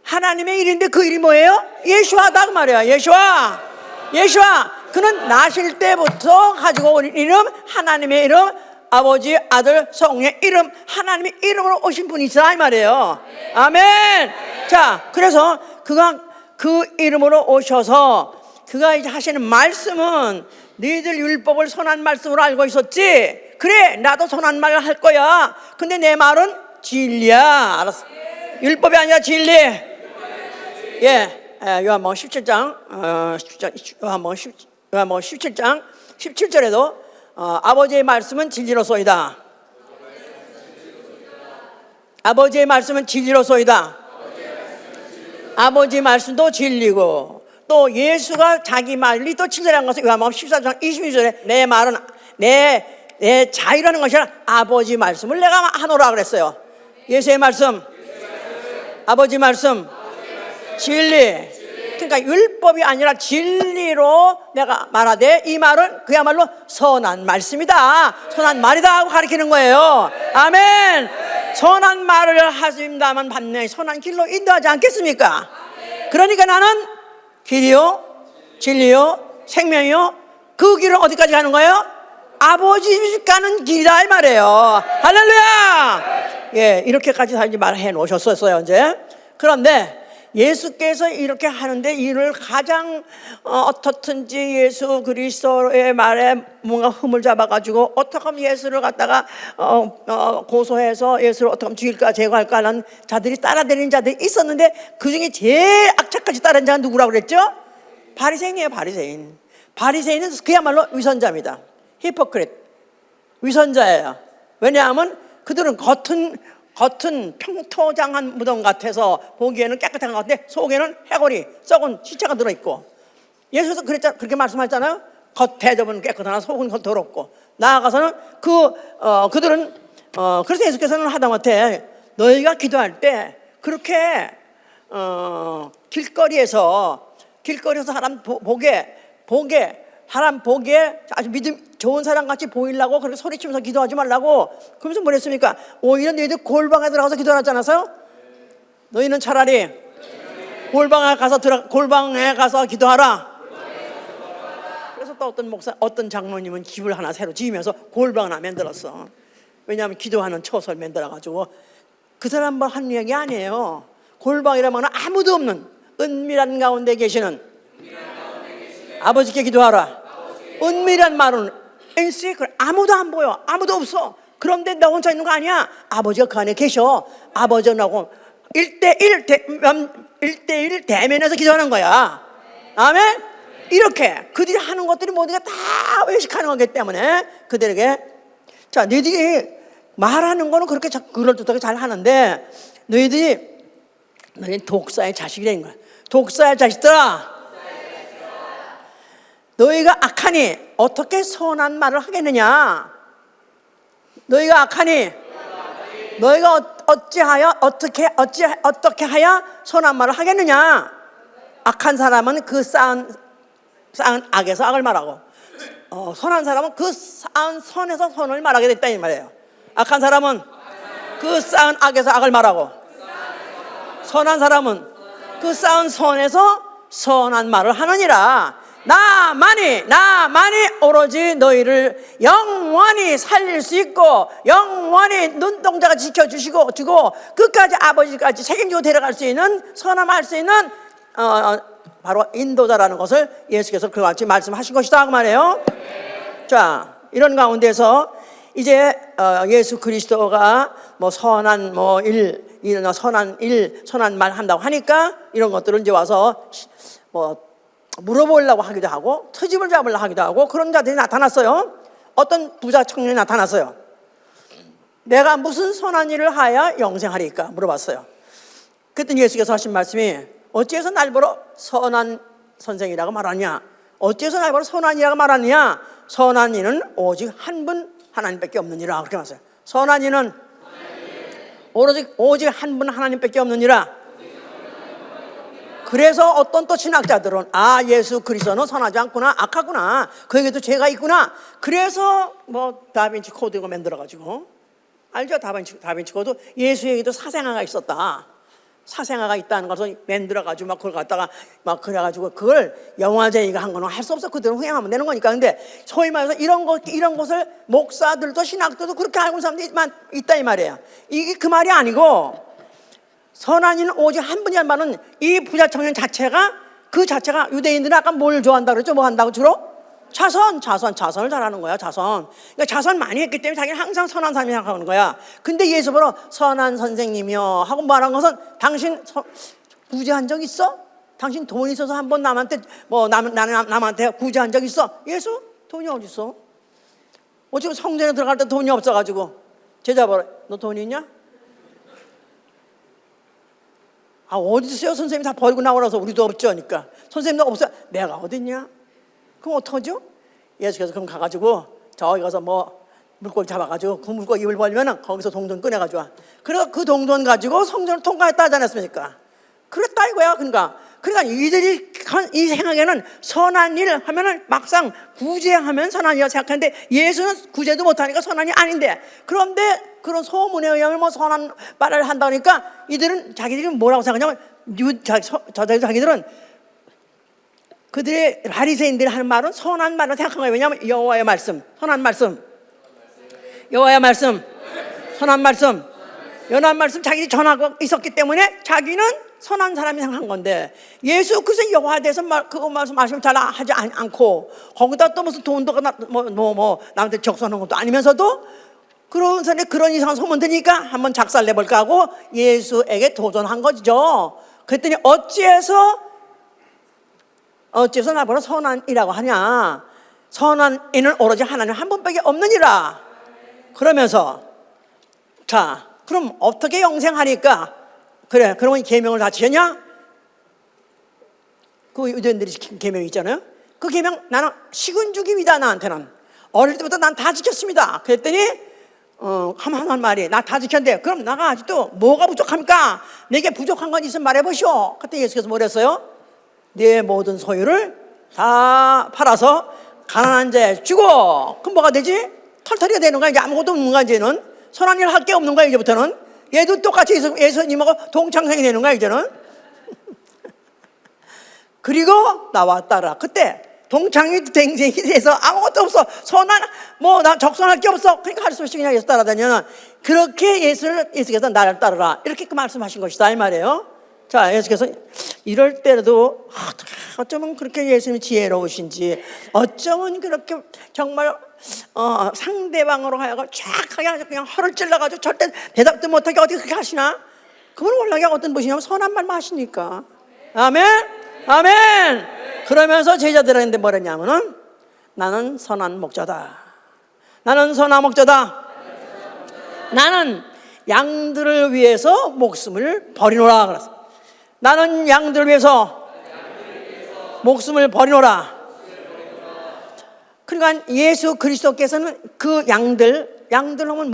하나님의 이름인데 그 이름이 뭐예요? 예수아다 그 말이에요. 예수아. 그는 나실 때부터 가지고 온 이름, 하나님의 이름, 아버지, 아들, 성령의 이름, 하나님의 이름으로 오신 분이 있다 이 말이에요. 아멘. 자, 그래서 그가 그 이름으로 오셔서 그가 이제 하시는 말씀은 너희들 율법을 선한 말씀으로 알고 있었지. 그래, 나도 선한 말을 할 거야. 근데 내 말은 진리야. 알았어? 율법이 아니라 진리. 예, 요한복음 17장, 요한복음 17장 17절에도 아버지의 말씀은 진리로소이다. 아버지의 말씀은 진리로소이다. 아버지의 말씀도 진리고 또 예수가 자기 말이 또 진리라는 것을 요한복음 14장 22절에 내 말은 내 자유라는 것이 아니라 아버지 말씀을 내가 하노라 그랬어요. 예수의 말씀, 아버지 말씀, 진리. 그러니까 율법이 아니라 진리로 내가 말하되 이 말은 그야말로 선한 말씀이다, 선한 말이다 하고 가르치는 거예요. 아멘. 선한 말을 하신다면 반면에 선한 길로 인도하지 않겠습니까? 그러니까 나는 길이요 진리요 생명이요 그 길은 어디까지 가는 거예요? 아버지 집 가는 길이다 이 말이에요. 할렐루야. 예, 이렇게까지 다 이제 말해 놓으셨었어요 이제. 그런데 예수께서 이렇게 하는데 이를 가장 어떻든지 예수 그리스도의 말에 뭔가 흠을 잡아가지고 어떻게 하면 예수를 갖다가 고소해서 예수를 어떻게 하면 죽일까 제거할까 하는 자들이 따라다니는 자들이 있었는데 그 중에 제일 악착같이 따른 자가 누구라고 그랬죠? 바리새인이에요. 바리새인은 그야말로 위선자입니다. 히포크릿, 위선자예요. 왜냐하면 그들은 겉은 평토장한 무덤 같아서 보기에는 깨끗한 것 같은데 속에는 해골이 썩은 시체가 들어있고, 예수도 그렇게 말씀하셨잖아요. 겉대접은 깨끗하나 속은 더럽고. 나아가서는 그들은 그래서 예수께서는 하다못해 너희가 기도할 때 그렇게 길거리에서 사람 보기에 아주 믿음 좋은 사람 같이 보이려고 그렇게 소리치면서 기도하지 말라고. 그러면서 뭐랬습니까? 오히려 너희들 골방에 들어가서 기도하지 않았어요? 너희는 차라리 골방에 가서 기도하라. 그래서 또 어떤 장로님은 집을 하나 새로 지으면서 골방을 하나 만들었어. 왜냐하면 기도하는 처소를 만들어가지고. 그 사람 한 이야기 아니에요. 골방이라면 아무도 없는 은밀한 가운데 계시는 아버지께 기도하라. 은밀한 말은 인시크릿, 아무도 안 보여, 아무도 없어. 그런데 너 혼자 있는 거 아니야. 아버지가 그 안에 계셔. 아버지하고 1대1 대면에서 기도하는 거야. 아멘. 이렇게 그들이 하는 것들이 모두가 다 외식하는 거기 때문에 그들에게, 자, 너희들이 말하는 거는 그렇게 그럴듯하게 잘 하는데 너희는 독사의 자식이 된 거야. 독사의 자식들아, 너희가 악하니 어떻게 선한 말을 하겠느냐. 너희가 악하니 너희가 어찌하여 어떻게 하여 선한 말을 하겠느냐. 악한 사람은 그 쌓은 악에서 악을 말하고, 선한 사람은 그 쌓은 선에서 선을 말하게 됐다 이 말이에요. 악한 사람은 그 쌓은 악에서 악을 말하고, 선한 사람은 그 쌓은 선에서 선한 말을 하느니라. 나만이 오로지 너희를 영원히 살릴 수 있고 영원히 눈동자가 지켜주고 끝까지 아버지까지 책임지고 데려갈 수 있는, 선함할 수 있는 바로 인도자라는 것을 예수께서 그와 같이 말씀하신 것이다 그 말이에요. 자, 이런 가운데서 이제 예수 그리스도가 뭐 선한 선한 말 한다고 하니까 이런 것들을 이제 와서 뭐 물어보려고 하기도 하고 트집을 잡으려고 하기도 하고 그런 자들이 나타났어요. 어떤 부자 청년이 나타났어요. 내가 무슨 선한 일을 하여 영생하리까 물어봤어요. 그랬더니 예수께서 하신 말씀이, 어찌해서 날 보러 선한 선생이라고 말하냐, 어찌해서 날 보러 선한이라고 말하느냐. 선한 이는 오직 한 분 하나님밖에 없느니라. 그렇게 말했어요. 선한 이는 오직 한 분 하나님밖에 없느니라. 그래서 어떤 또 신학자들은 예수 그리스도는 선하지 않구나, 악하구나, 그에게도 죄가 있구나. 그래서 뭐 다빈치 코드 이거 만들어가지고, 알죠? 다빈치 코드. 예수에게도 사생아가 있었다, 사생아가 있다는 것을 만들어가지고 막 그걸 갖다가 막 그래가지고 그걸 영화제의가 한 거는 할 수 없어. 그들은 후행하면 되는 거니까. 근데 소위 말해서 이런 것을 목사들도 신학들도 그렇게 알고 있는 사람들이 있다 이 말이에요. 이게 그 말이 아니고, 선한 이는 오직 한 분이란 말은 이 부자 청년 자체가 유대인들은 아까 뭘 좋아한다고 그랬죠? 뭐 한다고 주로? 자선을 잘하는 거야. 그러니까 자선 많이 했기 때문에 자기는 항상 선한 사람이 생각하는 거야. 근데 예수 보러 선한 선생님이요 하고 말한 것은, 당신 구제한 적 있어? 당신 돈 있어서 한번 남한테 남한테 구제한 적 있어? 예수 돈이 어디 있어? 어차피 성전에 들어갈 때 돈이 없어가지고 제자 보러, 너 돈 있냐? 어디 있어요? 선생님이 다 버리고 나오라서 우리도 없죠. 그러니까 선생님도 없어요. 내가 어딨냐? 그럼 어떡하죠? 예수께서 그럼 가가지고 저기 가서 뭐 물고기 잡아가지고 그 물고기 입을 벌리면은 거기서 동전 꺼내가지고, 그래서 그 동전 가지고 성전을 통과했다 하지 않았습니까? 그랬다 이거야. 그러니까 이들이 이 생각에는 선한 일 하면은 막상 구제하면 선한 일이라고 생각하는데, 예수는 구제도 못하니까 선한이 아닌데, 그런데 그런 소문에 의하면 뭐 선한 말을 한다니까 이들은 자기들이 뭐라고 생각하냐면, 자기들은 그들의 바리새인들이 하는 말은 선한 말을 생각한 거예요. 왜냐하면 여호와의 말씀, 선한 말씀, 연한 말씀 자기들이 전하고 있었기 때문에 자기는 선한 사람이 생각한 건데, 예수 그래서 여호와에 대해서 그거 말씀 잘 하지 않고 거기다 또 무슨 돈도 남한테 적선한 것도 아니면서도 그런 이상한 소문 들으니까 한번 작살 내볼까 하고 예수에게 도전한 거죠. 그랬더니 어찌해서 나보고 선한이라고 하냐. 선한 이는 오로지 하나님 한 분밖에 없느니라. 그러면서, 자, 그럼 어떻게 영생하니까? 그래, 그러면 계명을 다 지켰냐? 그 유대인들이 지킨 계명이 있잖아요. 그 계명 나는 식은죽입니다. 나한테는 어릴 때부터 난 다 지켰습니다. 그랬더니 한 말이, 나 다 지켰는데 그럼 나가 아직도 뭐가 부족합니까? 내게 부족한 건 있으면 말해보시오. 그때 예수께서 뭐랬어요? 네 모든 소유를 다 팔아서 가난한 자에 주고, 그럼 뭐가 되지? 털털이가 되는 거야. 이제 아무것도 없는 거야. 이제는 선한 일 할 게 없는 거야. 이제부터는 얘도 똑같이 예수님하고 동창생이 되는 거야 이제는. 그리고 나와 따라. 그때 동창이 댕생이 돼서 아무것도 없어, 선한 나 적선할 게 없어, 그러니까 할 수 없이 그냥 예수 따라다니는, 그렇게 예수께서 나를 따르라 이렇게 말씀하신 것이다 이 말이에요. 자, 예수께서 이럴 때라도 어쩌면 그렇게 예수님이 지혜로우신지, 어쩌면 그렇게 정말 상대방으로 하여금 쫙하게 그냥 허를 찔러가지고 절대 대답도 못하게 어떻게 그렇게 하시나? 그건 원래 어떤 분이냐면 선한 말만 하시니까. 아멘, 아멘. 그러면서 제자들한테 뭐랬냐면은 나는 선한 목자다. 나는 선한 목자다. 나는 양들을 위해서 목숨을 버리노라 그랬어. 나는 양들을 위해서 목숨을 버리노라. 그러니까 예수 그리스도께서는 그 양들 하면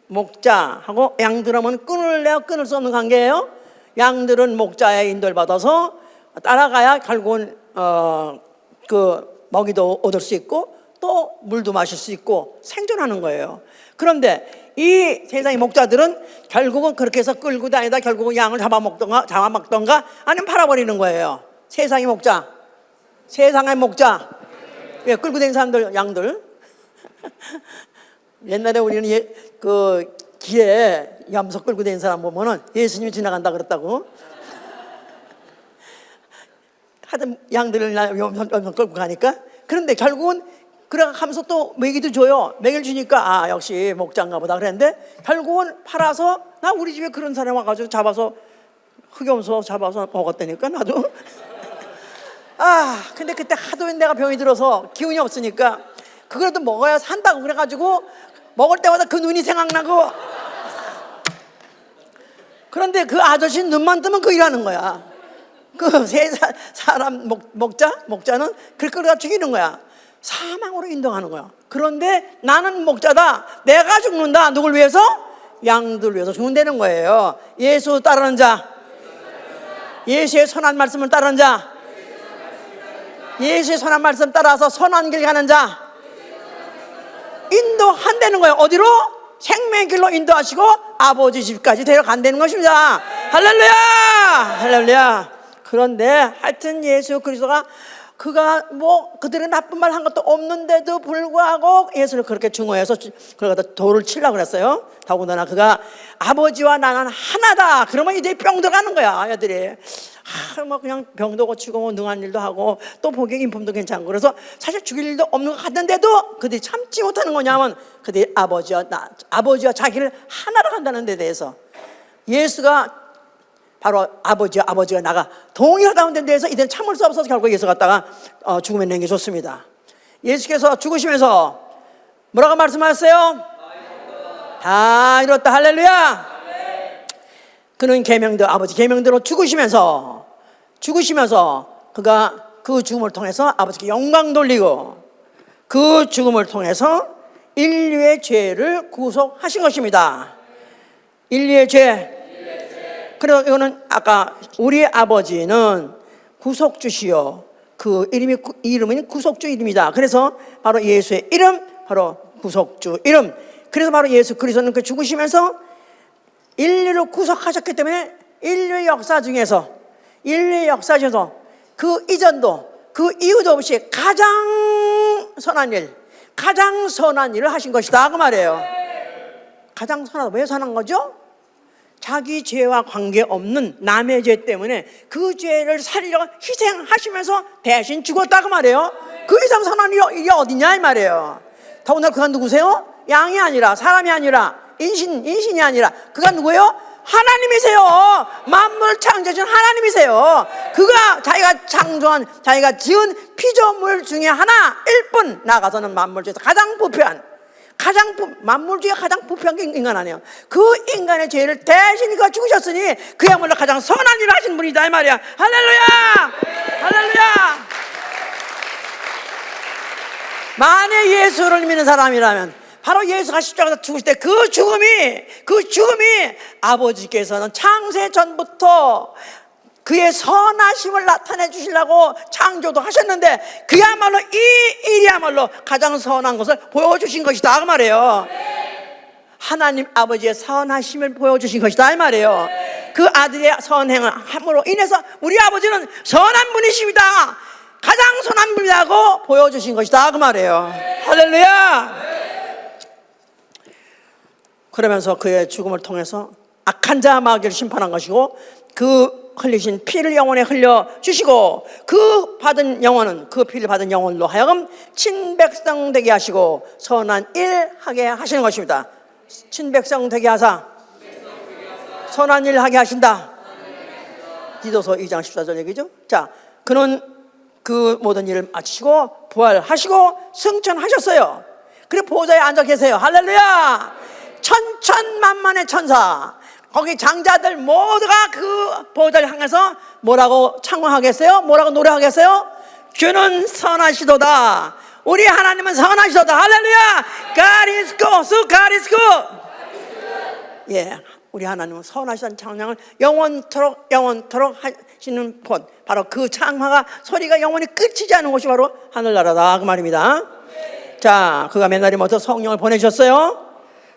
목자하고 양들 하면 끈을 내어 끊을 수 없는 관계예요. 양들은 목자의 인도를 받아서 따라가야 결국은 그 먹이도 얻을 수 있고 또 물도 마실 수 있고 생존하는 거예요. 그런데 이 세상의 목자들은 결국은 그렇게 해서 끌고 다니다 결국은 양을 잡아먹던가 아니면 팔아버리는 거예요. 세상의 목자, 예, 끌고 다니는 사람들, 양들. 옛날에 우리는 그 길에 염소 끌고 다니는 사람 보면은 예수님이 지나간다 그랬다고. 하여튼 양들을 염소 끌고 가니까. 그런데 결국은 그래가면서 또 먹이도 줘요. 먹이를 주니까 역시 목자인가 보다 그랬는데 결국은 팔아서 나 우리 집에 그런 사람 와가지고 잡아서 흑염소 잡아서 먹었다니까 나도. 근데 그때 하도 내가 병이 들어서 기운이 없으니까 그거라도 먹어야 산다고 그래가지고 먹을 때마다 그 눈이 생각나고. 그런데 그 아저씨 눈만 뜨면 그 일하는 거야. 그 세 사람 목자는 그걸 끌어다 죽이는 거야. 사망으로 인도하는 거야. 그런데 나는 목자다. 내가 죽는다. 누굴 위해서? 양들 위해서 죽는다는 거예요. 예수 따르는 자, 예수의 선한 말씀을 따르는 자, 예수의 선한 말씀 따라서 선한 길 가는 자 인도한다는 거예요. 어디로? 생명의 길로 인도하시고 아버지 집까지 데려간다는 것입니다. 할렐루야, 할렐루야. 그런데 하여튼 예수 그리스도가 그가 뭐 그들의 나쁜 말 한 것도 없는데도 불구하고 예수를 그렇게 증오해서 그걸 갖다 돌을 치려고 그랬어요. 더군다나 그가 아버지와 나는 하나다. 그러면 이제 병 들어가는 거야, 애들이. 뭐 그냥 병도 고치고 뭐 능한 일도 하고 또 복의 인품도 괜찮고. 그래서 사실 죽일 일도 없는 것 같은데도 그들이 참지 못하는 거냐면 그들이 아버지와 자기를 하나로 한다는 데 대해서 예수가 바로 아버지가 나가 동일하다는 데 대해서 이들은 참을 수 없어서 결국 예수 갖다가 죽음에 남겨줬습니다. 예수께서 죽으시면서 뭐라고 말씀하셨어요? 다 이뤘다. 할렐루야. 그는 아버지 계명대로 죽으시면서 그가 그 죽음을 통해서 아버지께 영광 돌리고 그 죽음을 통해서 인류의 죄를 구속하신 것입니다. 인류의 죄. 그래서 이거는 아까 우리 아버지는 구속주시요. 그 이름은 구속주 이름이다. 그래서 바로 예수의 이름, 바로 구속주 이름. 그래서 바로 예수 그리스도는 그 죽으시면서 인류를 구속하셨기 때문에 인류의 역사 중에서 그 이전도 그 이유도 없이 가장 선한 일을 하신 것이다 그 말이에요. 가장 선하다. 왜 선한 거죠? 자기 죄와 관계없는 남의 죄 때문에 그 죄를 살리려고 희생하시면서 대신 죽었다 그 말이에요. 그 이상 선한 일이 어디냐 이 말이에요. 더군다나 그가 누구세요? 양이 아니라 사람이 아니라 인신이 아니라 그가 누구예요? 하나님이세요. 만물 창조주신 하나님이세요. 그가 자기가 창조한 자기가 지은 피조물 중에 하나일 뿐 나아가서는 만물 중에서 가장 부패한 만물 중에 가장 부패한 게 인간 아니에요. 그 인간의 죄를 대신 그가 죽으셨으니 그야말로 가장 선한 일을 하신 분이다 이 말이야. 할렐루야, 할렐루야. 만약 예수를 믿는 사람이라면 바로 예수가 십자가에서 죽으실 때 그 죽음이 아버지께서는 창세 전부터 그의 선하심을 나타내 주시려고 창조도 하셨는데 그야말로 이 일이야말로 가장 선한 것을 보여주신 것이다 그 말이에요. 하나님 아버지의 선하심을 보여주신 것이다 이 말이에요. 그 아들의 선행을 함으로 인해서 우리 아버지는 선한 분이십니다. 가장 선한 분이라고 보여주신 것이다 그 말이에요. 할렐루야. 그러면서 그의 죽음을 통해서 악한 자 마귀를 심판한 것이고 그 흘리신 피를 영혼에 흘려주시고 그 받은 영혼은 그 피를 받은 영혼로 하여금 친백성 되게 하시고 선한 일 하게 하시는 것입니다. 친백성 되게 하사 선한 일 하게 하신다. 디도서 2장 14절 얘기죠. 자, 그는 그 모든 일을 마치고 부활하시고 승천하셨어요. 그래 보좌에 앉아 계세요. 할렐루야. 천천만만의 천사, 거기 장자들 모두가 그 보좌를 향해서 뭐라고 창호하겠어요? 뭐라고 노래하겠어요? 주는 선하시도다. 우리 하나님은 선하시도다. 할렐루야. God is good. God is good. 예, 우리 하나님은 선하시다는 찬양을 영원토록 하시는 곳, 바로 그 창화가 소리가 영원히 끝이지 않은 곳이 바로 하늘나라다 그 말입니다. 자, 그가 맨날이 먼저 성령을 보내주셨어요.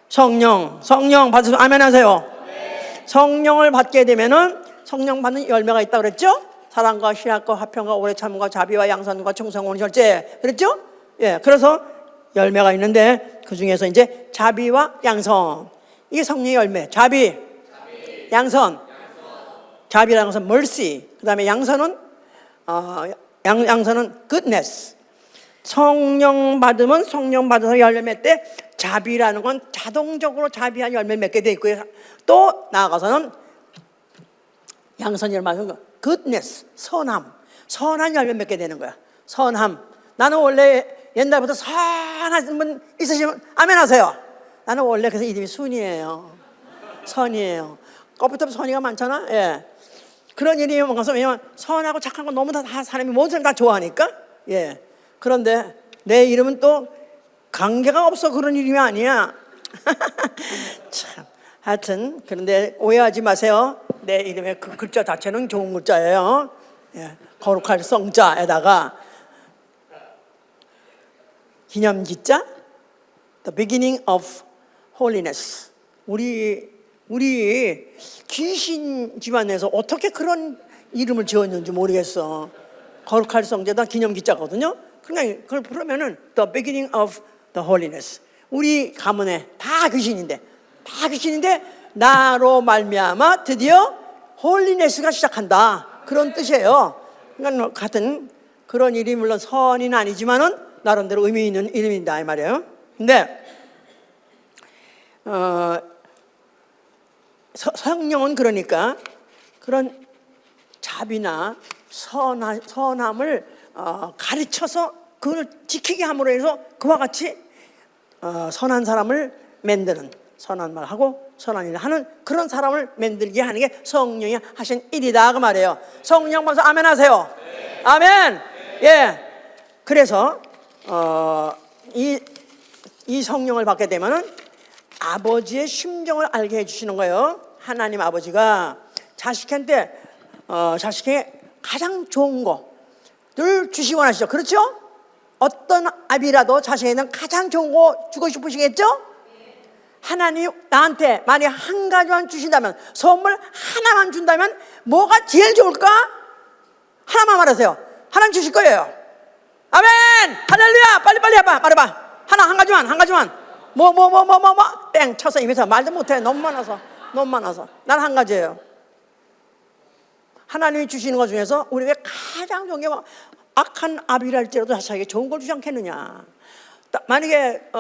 성령 받으셔서 아멘 하세요. 성령을 받게 되면은 성령 받는 열매가 있다고 그랬죠? 사랑과 신학과 화평과 오래 참음과 자비와 양선과 충성 온유 절제 그랬죠? 예, 그래서 열매가 있는데 그 중에서 이제 자비와 양선, 이게 성령의 열매. 자비. 양선. 자비라는 것은 mercy. 그 다음에 양선은 양선은 goodness. 성령 받으면 성령 받아서 열매 때 자비라는 건 자동적으로 자비한 열매를 맺게 돼 있고요. 또 나아가서는 양선이라는 말은 goodness, 선한 열매 맺게 되는 거야. 선함. 나는 원래 옛날부터 선하신 분 있으시면 아멘 하세요. 나는 원래 그래서 이름이 순이에요. 선이에요. 껍부터 선이가 많잖아. 예. 그런 이름이 뭔가 왜냐면 선하고 착한 거 너무 다 사람이 모든 사람 다 좋아하니까. 예. 그런데 내 이름은 또 관계가 없어 그런 이름이 아니야. 참. 하여튼 그런데 오해하지 마세요. 내 이름의 그 글자 자체는 좋은 글자예요. 예. 거룩할 성자에다가 기념기자, the beginning of holiness. 우리 귀신 집안에서 어떻게 그런 이름을 지었는지 모르겠어. 거룩할 성자다 기념기자거든요. 그러니까 그걸 부르면은 the beginning of the holiness. 우리 가문에 다 귀신인데 나로 말미암아 드디어 홀리네스가 시작한다. 그런 뜻이에요. 그러니까 같은 그런 이름이 물론 선은 아니지만은 나름대로 의미 있는 이름이다 이 말이에요. 근데 성령은 그러니까 그런 자비나 선함을 가르쳐서 그걸 지키게 함으로 해서 그와 같이 선한 사람을 만드는, 선한 말 하고 선한 일을 하는 그런 사람을 만들게 하는 게 성령이 하신 일이다 그 말이에요. 성령 받아서 아멘 하세요. 네. 아멘. 네. 예. 그래서 이 성령을 받게 되면은 아버지의 심정을 알게 해주시는 거예요. 하나님 아버지가 자식한테 자식에게 가장 좋은 거를 주시기 원하시죠. 그렇죠? 어떤 아비라도 자식에게는 가장 좋은 거 주고 싶으시겠죠? 하나님 나한테 만약 한 가지만 주신다면, 선물 하나만 준다면 뭐가 제일 좋을까? 하나만 말하세요. 하나님 주실 거예요. 아멘! 할렐루야! 빨리빨리 해봐. 말해봐. 한 가지만. 땡 쳐서 입에서 말도 못해. 너무 많아서. 난 한 가지예요. 하나님이 주시는 것 중에서 우리에게 가장 좋은 게 악한 아비랄지라도 자식에게 좋은 걸 주지 않겠느냐. 만약에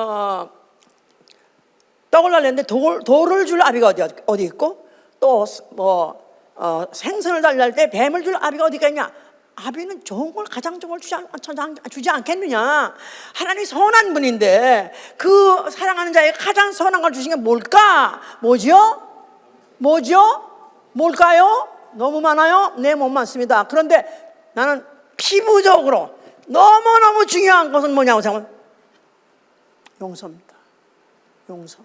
떡을 달랬는데 돌을 줄 아비가 어디 있고, 또 생선을 달랄 때 뱀을 줄 아비가 어디가 있냐. 아비는 좋은 걸, 가장 좋은 걸 주지 않겠느냐. 하나님이 선한 분인데 그 사랑하는 자에게 가장 선한 걸 주신 게 뭘까? 뭘까요? 너무 많아요? 네, 못 많습니다. 그런데 나는 피부적으로 너무너무 중요한 것은 뭐냐고 생각하면 용서입니다. 용서.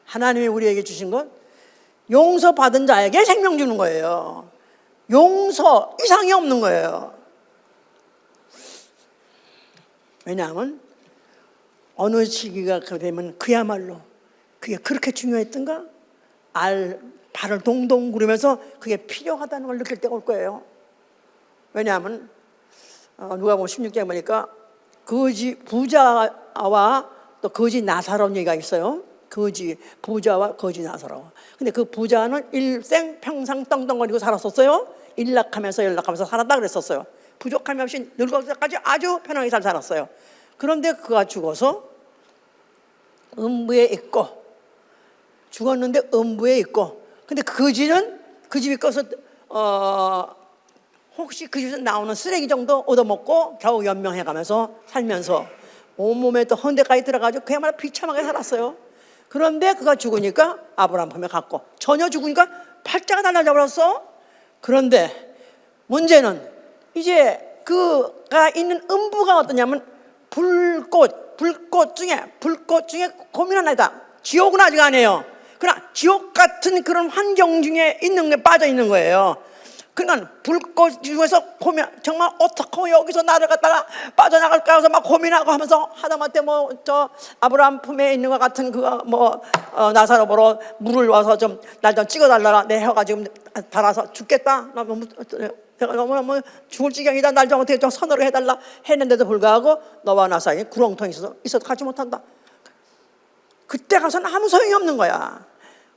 하나님이 우리에게 주신 건 용서받은 자에게 생명 주는 거예요. 용서 이상이 없는 거예요. 왜냐하면 어느 시기가 되면 그야말로 그게 그렇게 중요했던가? 발을 동동 구르면서 그게 필요하다는 걸 느낄 때가 올 거예요. 왜냐하면 누가복음 16장에 보니까 거지 부자와 또 거지 나사로운 얘기가 있어요. 부자와 거지 나사로. 근데 그 부자는 일생 평상 떵떵거리고 살았었어요. 연락하면서 살았다 그랬었어요. 부족함이 없이 늙을 때까지 아주 편하게 잘 살았어요. 그런데 그가 죽어서 음부에 있고, 죽었는데 음부에 있고, 근데 거지는 그 집이 꺼서 혹시 그 집에서 나오는 쓰레기 정도 얻어먹고 겨우 연명해가면서 살면서 온몸에 또 헌데까지 들어가지고 그야말로 비참하게 살았어요. 그런데 그가 죽으니까 아브라함 품에 갔고, 전혀 죽으니까 팔자가 달라져 버렸어. 그런데 문제는 이제 그가 있는 음부가 어떠냐면 불꽃 중에 고민한 아이다. 지옥은 아직 아니에요. 그러나 지옥 같은 그런 환경 중에 있는 게 빠져 있는 거예요. 그러니까 불꽃 중에서 고민, 정말 어떻게 여기서 나를 갖다가 빠져나갈까 해서 막 고민하고 하면서 하다못해 저 아브라함 품에 있는 것 같은 나사로 보러 물을 와서 날 좀 찍어달라. 내 혀가 지금 달아서 죽겠다. 내가 너무 죽을 지경이다. 날 좀 어떻게 좀 선으로 해달라 했는데도 불구하고 너와 나 사이에 구렁텅이 있어도 가지 못한다. 그때 가서는 아무 소용이 없는 거야.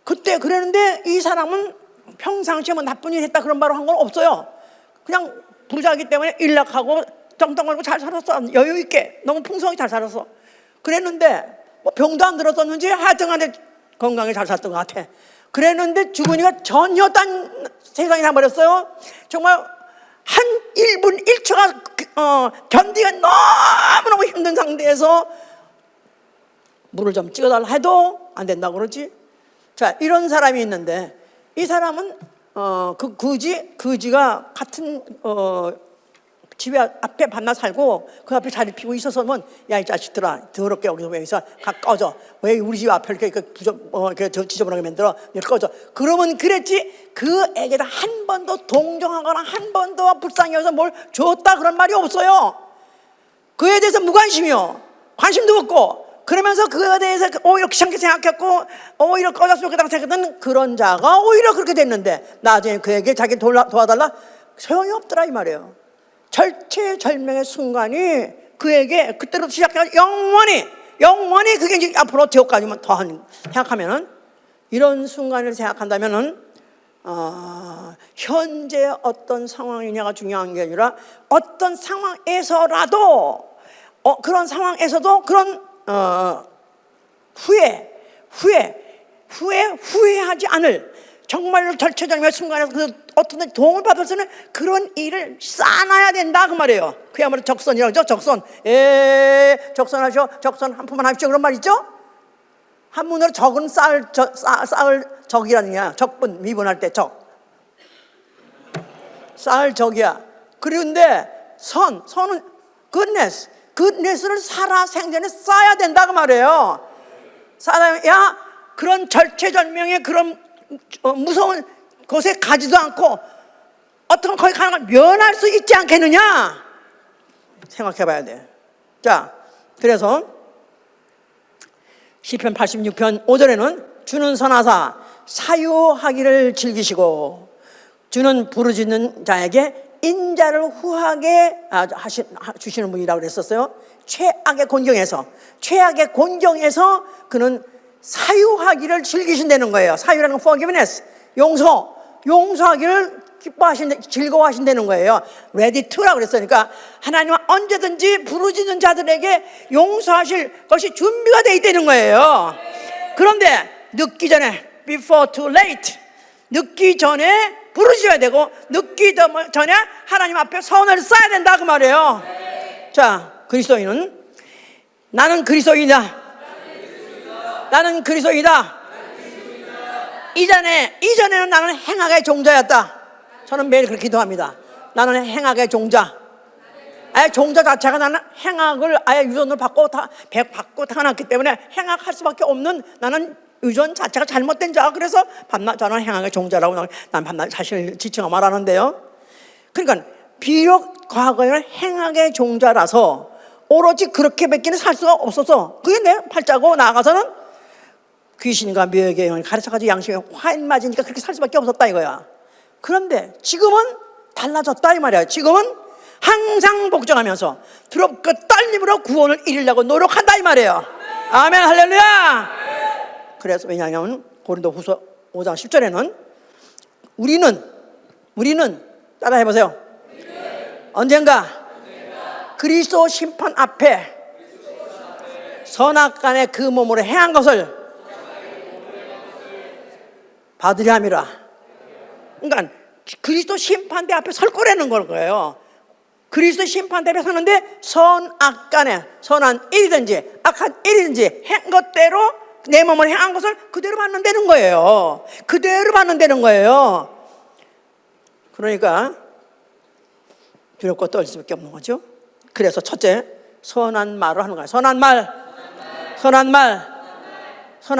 그때 그랬는데 이 사람은 평상시에 나쁜 일 했다 그런 말을 한 건 없어요. 그냥 부자이기 때문에 일락하고 떵떵거리고 잘 살았어. 여유 있게 너무 풍성하게 잘 살았어. 그랬는데 병도 안 들었었는지 하여튼간에 건강히 잘 살았던 것 같아. 그랬는데 죽으니까 전혀 딴 세상이 나버렸어요. 정말 한 1분 1초가 견디가 너무너무 힘든 상태에서 물을 좀 찍어달라 해도 안 된다고 그러지. 자, 이런 사람이 있는데 이 사람은 거지가 같은 집에 앞에 반나 살고 그 앞에 자리 피고 있어서면 야 이 자식들아 더럽게 여기서 왜 있어? 가 꺼져. 왜 우리 집 앞에 이렇게 지저분하게 만들어? 꺼져. 그러면 그랬지 그 애기를 한 번도 동정하거나 한 번도 불쌍히 여기서 뭘 줬다 그런 말이 없어요. 그에 대해서 무관심이요. 관심도 없고 그러면서 그에 대해서 오히려 귀찮게 생각했고 오히려 꺼졌으면 좋겠다고 생각했던 그런 자가 오히려 그렇게 됐는데 나중에 그에게 자기 도와달라 소용이 없더라 이 말이에요. 절체절명의 순간이 그에게 그때부터 시작해서 영원히 그게 이제 앞으로 지옥까지만 더 생각하면은 이런 순간을 생각한다면은 현재 어떤 상황이냐가 중요한 게 아니라 어떤 상황에서라도 그런 상황에서도 그런 후회하지 않을 정말로 절체절명의 순간에서 어떤 도움을 받아서는 그런 일을 쌓아놔야 된다 그 말이에요. 그야말로 적선이라고 그러죠. 적선하시오. 적선 한 푼만 하십시오 그런 말 있죠. 한문으로 적은 쌓을 적이라는 거야. 적분 미분할 때 적 쌓을 적이야. 그런데 선은 굿네스를 살아 생전에 쌓아야 된다 그 말이에요. 쌓아야 그런 절체절명의 그런 무서운 곳에 가지도 않고 어떻게 거기 가는 걸 면할 수 있지 않겠느냐 생각해 봐야 돼. 자, 그래서 시편 86편 5절에는 주는 선하사 사유하기를 즐기시고 주는 부르짖는 자에게 인자를 후하게 주시는 분이라고 그랬었어요. 최악의 곤경에서 그는 사유하기를 즐기신다는 거예요. 사유라는 건 forgiveness, 용서하기를 즐거워하신다는 거예요. ready to라고 그랬으니까 하나님은 언제든지 부르짖는 자들에게 용서하실 것이 준비가 되어 있다는 거예요. 그런데 늦기 전에 before too late, 늦기 전에 부르짖어야 되고 늦기 전에 하나님 앞에 선을 쌓아야 된다 그 말이에요. 자, 그리스도인은 나는 그리스도인이다. 이전에는 나는 행악의 종자였다. 저는 매일 그렇게 기도합니다. 나는 행악의 종자. 아예 종자 자체가 나는 행악을 아예 유전을 받고 태어났기 때문에 행악할 수밖에 없는 나는 유전 자체가 잘못된 자. 그래서 밤낮 저는 행악의 종자라고 난 밤낮 자신을 지칭하고 말하는데요. 그러니까 비록 과거에는 행악의 종자라서 오로지 그렇게밖에는 살 수가 없어서 그게 내 팔자고 나아가서는 귀신과 묘역의 영을 가르쳐가지고 양심에 화인 맞으니까 그렇게 살 수밖에 없었다 이거야. 그런데 지금은 달라졌다 이 말이야. 지금은 항상 복종하면서 두렵고 떨림으로 구원을 이루려고 노력한다 이 말이에요. 아멘 할렐루야. 그래서 왜냐하면 고린도후서 5장 10절에는 우리는 따라 해보세요. 언젠가 그리스도 심판 앞에 선악간의 그 몸으로 행한 것을 받으려 함이라. 그러니까 그리스도 심판대 앞에 설 거라는 거예요. 그리스도 심판대 앞에 서는데 선악간에 선한 일이든지 악한 일이든지 한 것대로 내 몸을 행한 것을 그대로 받는다는 거예요. 그대로 받는다는 거예요. 그러니까 두렵고 떨릴 수밖에 없는 거죠. 그래서 첫째, 선한 말을 하는 거예요. 선한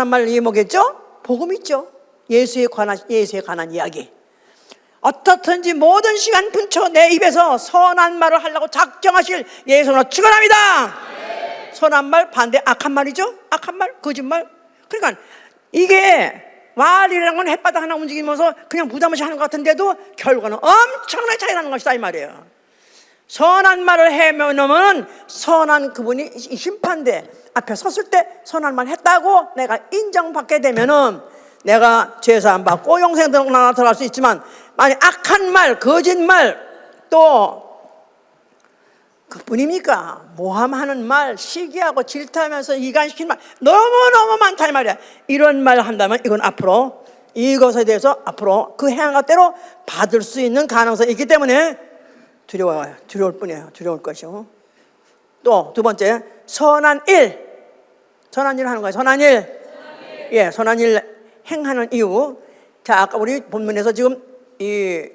말 이게 뭐겠죠? 복음 있죠. 예수에 관한 이야기. 어떻든지 모든 시간 분초 내 입에서 선한 말을 하려고 작정하실 예수로 축원합니다. 선한 말 반대 악한 말이죠. 악한 말, 거짓말. 그러니까 이게 말이라는 건 햇바닥 하나 움직이면서 그냥 부담 없이 하는 것 같은데도 결과는 엄청나게 차이 나는 것이다 이 말이에요. 선한 말을 해놓으면 선한 그분이 심판대 앞에 섰을 때 선한 말 했다고 내가 인정받게 되면은 내가 죄사함 받고 영생 들어갈 수 있지만, 만약 악한 말, 거짓말, 또 그뿐입니까? 모함하는 말, 시기하고 질투하면서 이간시키는 말 너무너무 많다 이 말이야. 이런 말 한다면 이건 앞으로 이것에 대해서 앞으로 그 행한 것대로 받을 수 있는 가능성이 있기 때문에 두려워요. 두려울 뿐이에요. 두려울 것이요. 또 두 번째, 선한 일 하는 거예요. 선한 일 행하는 이유. 자, 아까 우리 본문에서 지금 이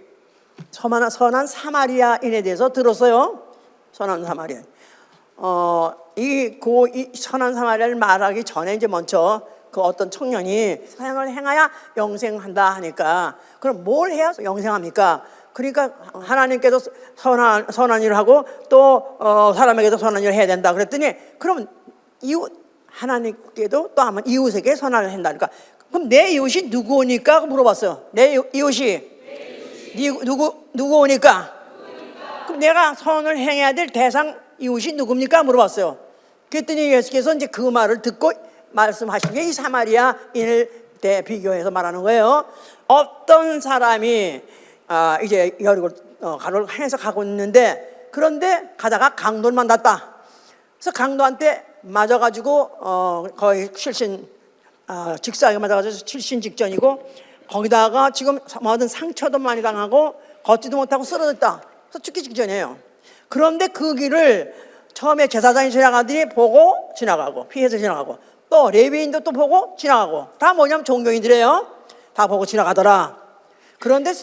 선한 사마리아인에 대해서 들었어요. 선한 사마리아인. 이 선한 사마리아를 말하기 전에 이제 먼저 그 어떤 청년이 사형을 행하여 영생한다 하니까, 그럼 뭘 해야 영생합니까? 그러니까 하나님께도 선한 일을 하고 또 사람에게도 선한 일을 해야 된다 그랬더니, 그럼 하나님께도 또 한번 이웃에게 선한을 한다니까. 그럼 내 이웃이 누구니까 물어봤어요. 내 이웃이 누구니까? 그럼 내가 선을 행해야 될 대상 이웃이 누굽니까? 물어봤어요. 그랬더니 예수께서 이제 그 말을 듣고 말씀하신 게 이 사마리아인을 비교해서 말하는 거예요. 어떤 사람이 이제 여리고 가로를 향해서 가고 있는데, 그런데 가다가 강도를 만났다. 그래서 강도한테 맞아가지고 거의 직사하게 맞아가지고 출신 직전이고, 거기다가 지금 모든 상처도 많이 당하고 걷지도 못하고 쓰러졌다. 그래서 죽기 직전이에요. 그런데 그 길을 처음에 제사장이 지나가더니 보고 지나가고, 피해서 지나가고, 또 레위인도 또 보고 지나가고, 다 뭐냐면 종교인들이에요. 다 보고 지나가더라. 그런데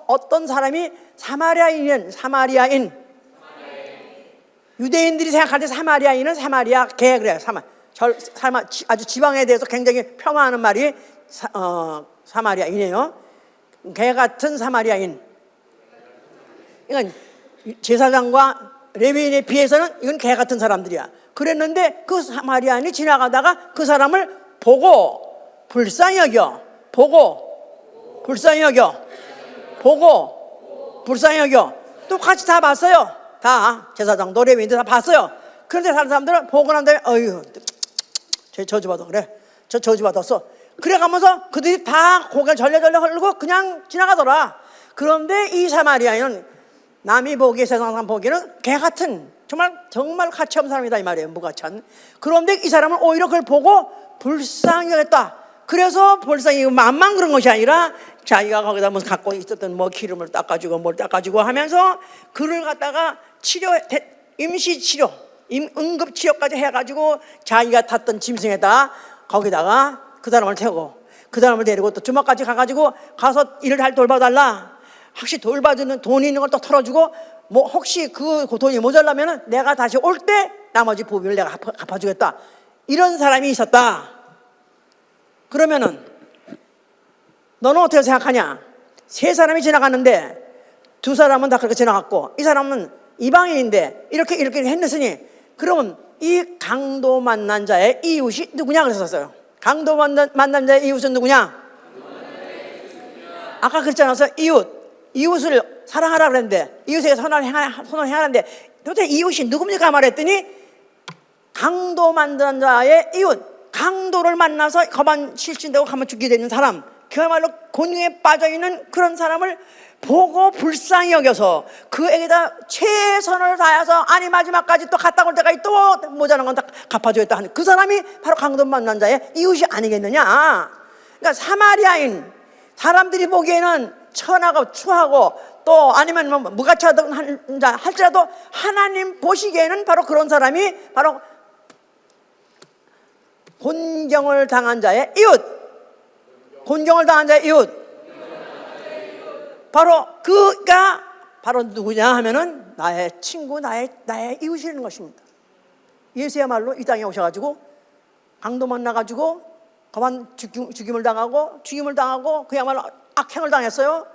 어떤 사람이 사마리아인, 유대인들이 생각할 때 사마리아인은 사마리아 개 그래요. 아주 지방에 대해서 굉장히 폄하하는 말이 사마리아인이에요. 개 같은 사마리아인. 그러니까 제사장과 레위인에 비해서는 이건 개 같은 사람들이야. 그랬는데 그 사마리아인이 지나가다가 그 사람을 보고 불쌍히 여겨. 또 같이 다 봤어요. 다 제사장도 레위인도 다 봤어요. 그런데 다른 사람들은 보고 난 다음에 어휴, 쟤 저주받아. 그래, 저 저주받았어. 그래가면서 그들이 다 고개를 절레절레 흘리고 그냥 지나가더라. 그런데 이 사마리아인은 남이 보기에, 세상 사람 보기에는 개 같은 정말 가치 없는 사람이다 이 말이에요. 무가찬. 그런데 이 사람은 오히려 그걸 보고 불쌍히 여겼다. 그래서 불쌍히, 마음만 그런 것이 아니라 자기가 거기다 뭐 갖고 있었던 뭐 기름을 닦아주고 뭘 닦아주고 하면서 그를 갖다가 임시치료, 응급치료까지 해가지고 자기가 탔던 짐승에다 거기다가 그 사람을 태우고 그 사람을 데리고 또 주막까지 가가지고 가서 일을 잘 돌봐달라. 혹시 돌봐주는 돈이 있는 걸 또 털어주고, 뭐 혹시 그 돈이 모자라면은 내가 다시 올 때 나머지 부비를 내가 갚아주겠다. 이런 사람이 있었다. 그러면은 너는 어떻게 생각하냐? 세 사람이 지나갔는데 두 사람은 다 그렇게 지나갔고 이 사람은 이방인인데 이렇게 했으니, 그러면 이 강도 만난 자의 이웃이 누구냐 그랬었어요. 강도 만난 자의 이웃은 누구냐? 아까 그랬지 않았어요? 이웃을 사랑하라 그랬는데, 이웃에게 선을 행하는데 도대체 이웃이 누굽니까 말했더니 강도 만난 자의 이웃, 강도를 만나서 가만 실신되고 가만 죽게 되는 사람, 그야말로 곤경에 빠져있는 그런 사람을 보고 불쌍히 여겨서 그에게다 최선을 다해서 아니 마지막까지 또 갔다 올 때까지 또 모자란 건 다 갚아주겠다 하는 그 사람이 바로 강도 만난 자의 이웃이 아니겠느냐. 그러니까 사마리아인, 사람들이 보기에는 천하고 추하고 또 아니면 뭐 무가치하든 할지라도 하나님 보시기에는 바로 그런 사람이 바로 곤경을 당한 자의 이웃, 곤경을 당한 자의 이웃, 바로 그가 바로 누구냐 하면은 나의 친구, 나의 이웃이라는 것입니다. 예수야말로 이 땅에 오셔가지고 강도 만나가지고 가만 죽임을 당하고 그야말로 악행을 당했어요.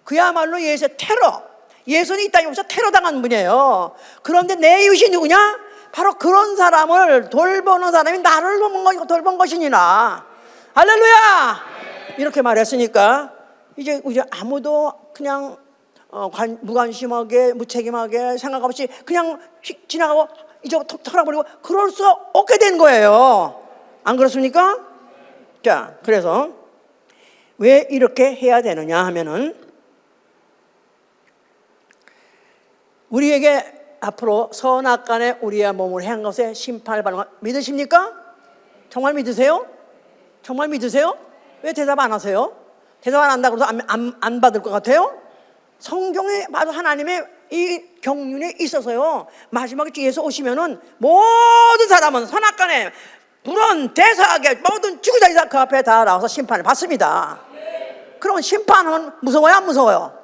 그야말로 예수의 테러, 예수는 이 땅에 오셔서 테러 당한 분이에요. 그런데 내 이웃이 누구냐? 바로 그런 사람을 돌보는 사람이 나를 돌본 것이니라. 할렐루야! 이렇게 말했으니까 이제 아무도 그냥 무관심하게 무책임하게 생각 없이 그냥 휙 지나가고 이제 털어버리고 그럴 수 없게 된 거예요. 안 그렇습니까? 자, 그래서 왜 이렇게 해야 되느냐 하면은 우리에게 앞으로 선악간에 우리의 몸을 행한 것에 심판을 받는 것 믿으십니까? 정말 믿으세요? 정말 믿으세요? 왜 대답 안 하세요? 대답 안 한다고 해서 안 받을 것 같아요? 성경에 바로 하나님의 이 경륜에 있어서요, 마지막에 예수 오시면은 모든 사람은 선악간에 불은 대사하게 모든 죽은 자가 그 앞에 다 나와서 심판을 받습니다. 그러면 심판은 무서워요, 안 무서워요?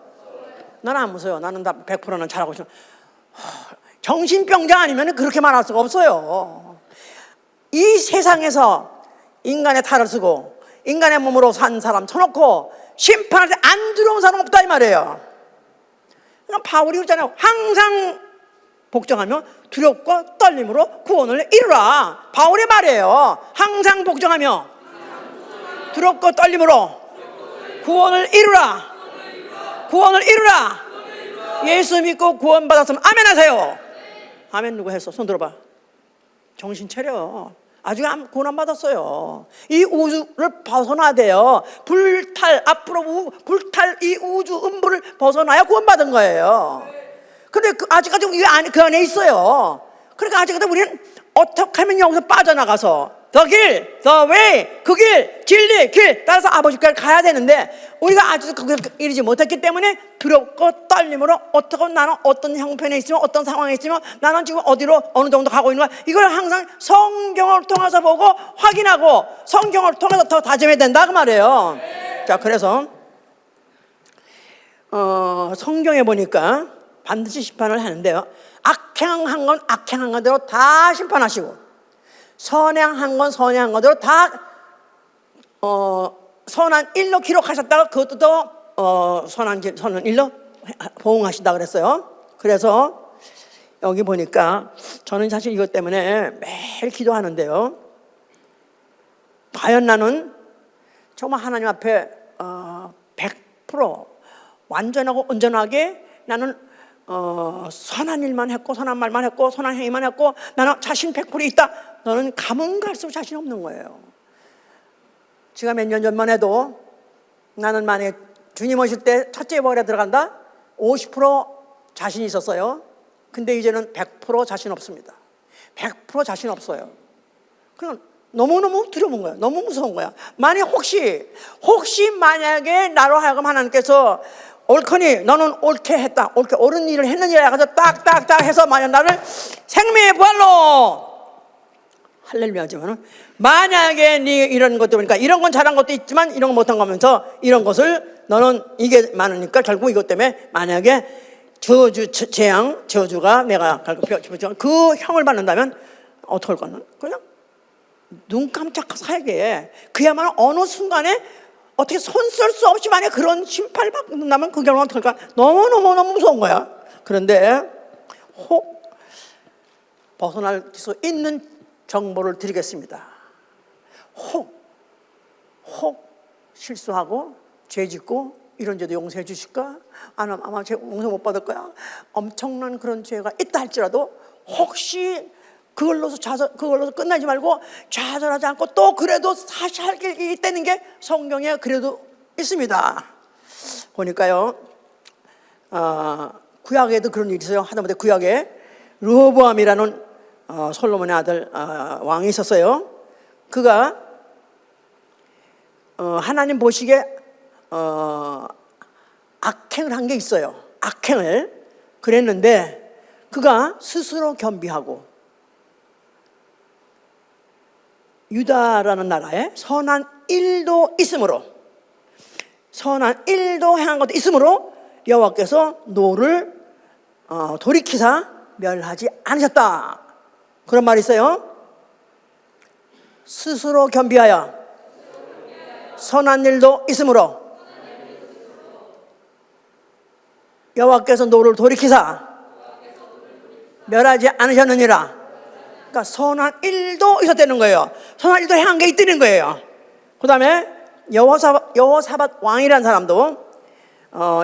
나는 안 무서워요. 나는 다 100%는 잘하고 있어요. 정신병자 아니면 그렇게 말할 수가 없어요. 이 세상에서 인간의 탈을 쓰고 인간의 몸으로 산 사람 쳐놓고 심판할 때 안 두려운 사람 없다 이 말이에요. 그러니까 바울이 그러잖아요. 항상 복종하며 두렵고 떨림으로 구원을 이루라. 바울의 말이에요. 항상 복종하며 두렵고 떨림으로 구원을 이루라. 구원을 이루라. 예수 믿고 구원 받았으면 아멘 하세요. 아멘 누구 했어? 손 들어봐. 정신 차려. 아직 구원 안 받았어요. 이 우주를 벗어나야 돼요. 앞으로 불탈 이 우주 음부를 벗어나야 구원 받은 거예요. 근데 아직까지 그 안에 있어요. 그러니까 아직까지 우리는 어떻게 하면 여기서 빠져나가서 the 길, the way, 그 길, 진리, 길 따라서 아버지까지 가야 되는데 우리가 아직도 거기를 이르지 못했기 때문에 두렵고 떨림으로 어떻게 나는 어떤 형편에 있으면 어떤 상황에 있으면 나는 지금 어디로 어느 정도 가고 있는 거야. 이걸 항상 성경을 통해서 보고 확인하고 성경을 통해서 더 다짐해야 된다 그 말이에요. 자, 그래서 성경에 보니까 반드시 심판을 하는데요, 악행한 건 악행한 것대로 다 심판하시고 선행한 건 선행한 것대로 다 선한 일로 기록하셨다가 그것도 더 선한 일로 보응하신다 그랬어요. 그래서 여기 보니까 저는 사실 이것 때문에 매일 기도하는데요, 과연 나는 정말 하나님 앞에 100% 완전하고 온전하게 나는 선한 일만 했고 선한 말만 했고 선한 행위만 했고 나는 자신 100% 있다. 너는 가면 갈수록 자신 없는 거예요. 제가 몇 년 전만 해도 나는 만약에 주님 오실 때 첫째 예복에 들어간다 50% 자신이 있었어요. 근데 이제는 100% 자신 없습니다. 100% 자신 없어요. 그냥 너무너무 두려운 거야. 너무 무서운 거야. 만약 혹시 만약에 나로 하여금 하나님께서 옳거니 너는 옳게 했다, 옳게 옳은 일을 했느니라 해서 딱딱딱 해서 만약 나를 생명의 부활로 할렐루야지만은 만약에 네 이런 것도 보니까 이런 건 잘한 것도 있지만 이런 거 못한 거면서 이런 것을 너는 이게 많으니까 결국 이것 때문에 만약에 저주가 내가 그 형을 받는다면 어떻게 할 거는 그냥 눈 깜짝하게 그야말로 어느 순간에 어떻게 손 쓸 수 없이 만약 그런 심판을 받는다면 그 결과는 어떨까? 너무 무서운 거야. 그런데 혹 벗어날 수 있는 정보를 드리겠습니다. 혹 실수하고 죄 짓고 이런 죄도 용서해 주실까? 아마 죄 용서 못 받을 거야. 엄청난 그런 죄가 있다 할지라도 혹시 그걸로서 끝나지 말고 좌절하지 않고 또 그래도 다시 할 길이 있다는 게 성경에 그래도 있습니다. 보니까요, 구약에도 그런 일이 있어요. 하다못해 구약에 르호보암이라는 솔로몬의 아들 왕이 있었어요. 그가 하나님 보시기에 악행을 한 게 있어요. 악행을 그랬는데 그가 스스로 겸비하고 유다라는 나라에 선한 일도 있으므로, 선한 일도 행한 것도 있으므로 여호와께서 노를 돌이키사 멸하지 않으셨다. 그런 말이 있어요. 스스로 겸비하여 선한 일도 있으므로 여호와께서 노를 돌이키사 멸하지 않으셨느니라. 그러니까 선한 일도 있었다는 거예요. 선한 일도 행한 게 있다는 거예요. 그 다음에 여호사밧 왕이라는 사람도